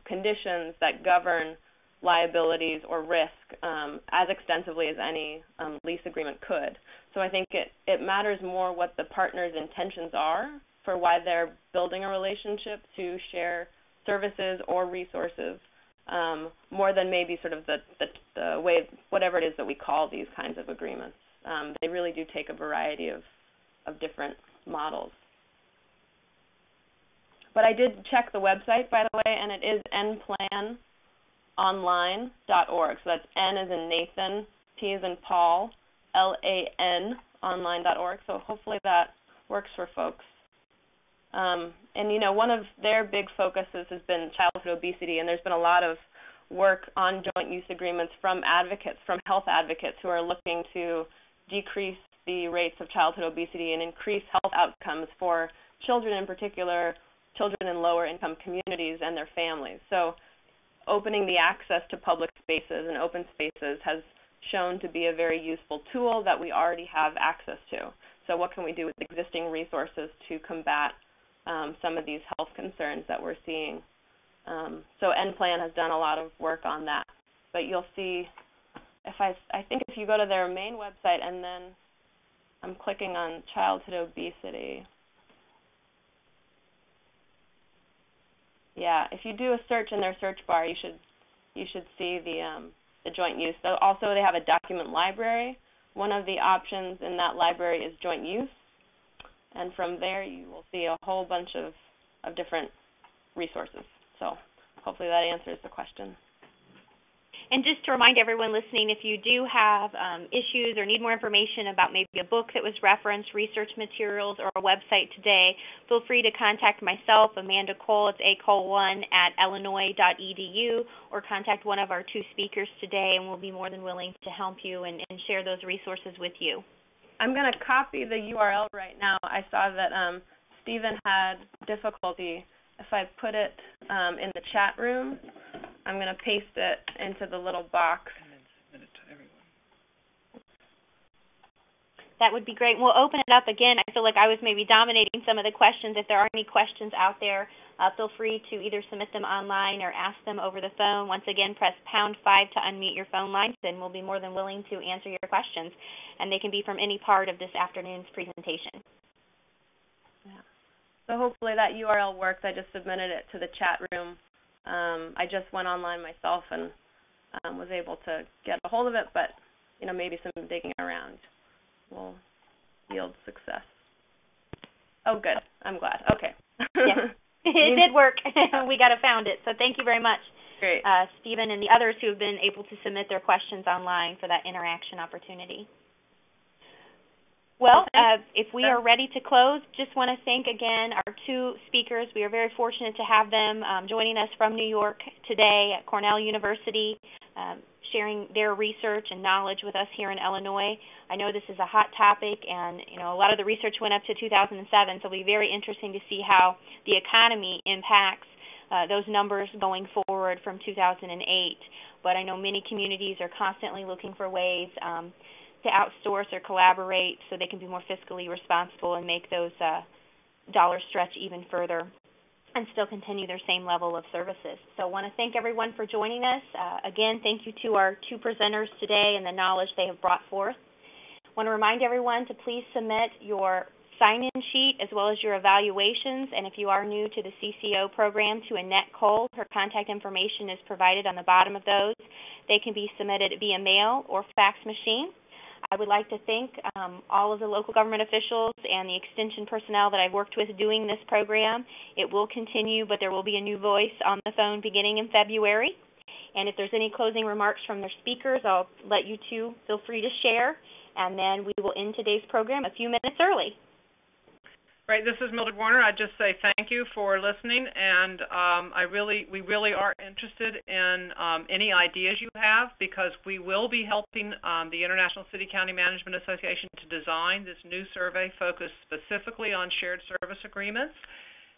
conditions that govern liabilities or risk as extensively as any lease agreement could. So I think it matters more what the partner's intentions are for why they're building a relationship to share services or resources, more than maybe sort of the way, whatever it is that we call these kinds of agreements. They really do take a variety of different models. But I did check the website, by the way, and it is nplanonline.org. So that's N as in Nathan, P as in Paul, LAN, online.org. So hopefully that works for folks. And, one of their big focuses has been childhood obesity, and there's been a lot of work on joint use agreements from health advocates who are looking to decrease the rates of childhood obesity and increase health outcomes for children in particular, children in lower income communities and their families. So opening the access to public spaces and open spaces has shown to be a very useful tool that we already have access to. So what can we do with existing resources to combat some of these health concerns that we're seeing? So NPlan has done a lot of work on that. But you'll see, I think if you go to their main website and then I'm clicking on childhood obesity. Yeah, if you do a search in their search bar, you should see the joint use. So also, they have a document library. One of the options in that library is joint use, and from there you will see a whole bunch of different resources. So hopefully that answers the question. And just to remind everyone listening, if you do have issues or need more information about maybe a book that was referenced, research materials, or a website today, feel free to contact myself, Amanda Cole, it's acole1@illinois.edu, or contact one of our two speakers today, and we'll be more than willing to help you and share those resources with you. I'm going to copy the URL right now. I saw that Stephen had difficulty. If I put it in the chat room, I'm going to paste it into the little box. And then submit it to everyone. That would be great. We'll open it up again. I feel like I was maybe dominating some of the questions. If there are any questions out there, feel free to either submit them online or ask them over the phone. Once again, press #5 to unmute your phone lines, and we'll be more than willing to answer your questions. And they can be from any part of this afternoon's presentation. Yeah. So hopefully that URL works. I just submitted it to the chat room. I just went online myself and was able to get a hold of it, but maybe some digging around will yield success. Oh, good. I'm glad. Okay. Yeah. It did work. We found it. So thank you very much, great, Stephen, and the others who have been able to submit their questions online for that interaction opportunity. Well, if we are ready to close, just want to thank again our two speakers. We are very fortunate to have them joining us from New York today at Cornell University, sharing their research and knowledge with us here in Illinois. I know this is a hot topic, and a lot of the research went up to 2007, so it'll be very interesting to see how the economy impacts those numbers going forward from 2008. But I know many communities are constantly looking for ways to outsource or collaborate so they can be more fiscally responsible and make those dollars stretch even further and still continue their same level of services. So I want to thank everyone for joining us. Again, thank you to our two presenters today and the knowledge they have brought forth. I want to remind everyone to please submit your sign-in sheet as well as your evaluations, and if you are new to the CCO program, to Annette Cole. Her contact information is provided on the bottom of those. They can be submitted via mail or fax machine. I would like to thank all of the local government officials and the extension personnel that I've worked with doing this program. It will continue, but there will be a new voice on the phone beginning in February. And if there's any closing remarks from their speakers, I'll let you two feel free to share, and then we will end today's program a few minutes early. Right, this is Mildred Warner. I'd just say thank you for listening, and we really are interested in any ideas you have, because we will be helping the International City County Management Association to design this new survey focused specifically on shared service agreements.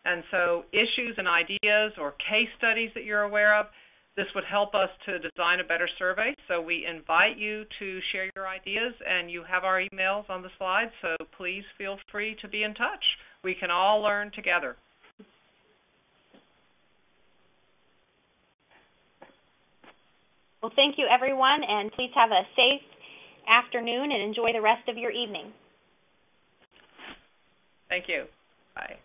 And so issues and ideas or case studies that you're aware of, this would help us to design a better survey. So we invite you to share your ideas, and you have our emails on the slide, so please feel free to be in touch. We can all learn together. Well, thank you, everyone, and please have a safe afternoon and enjoy the rest of your evening. Thank you. Bye.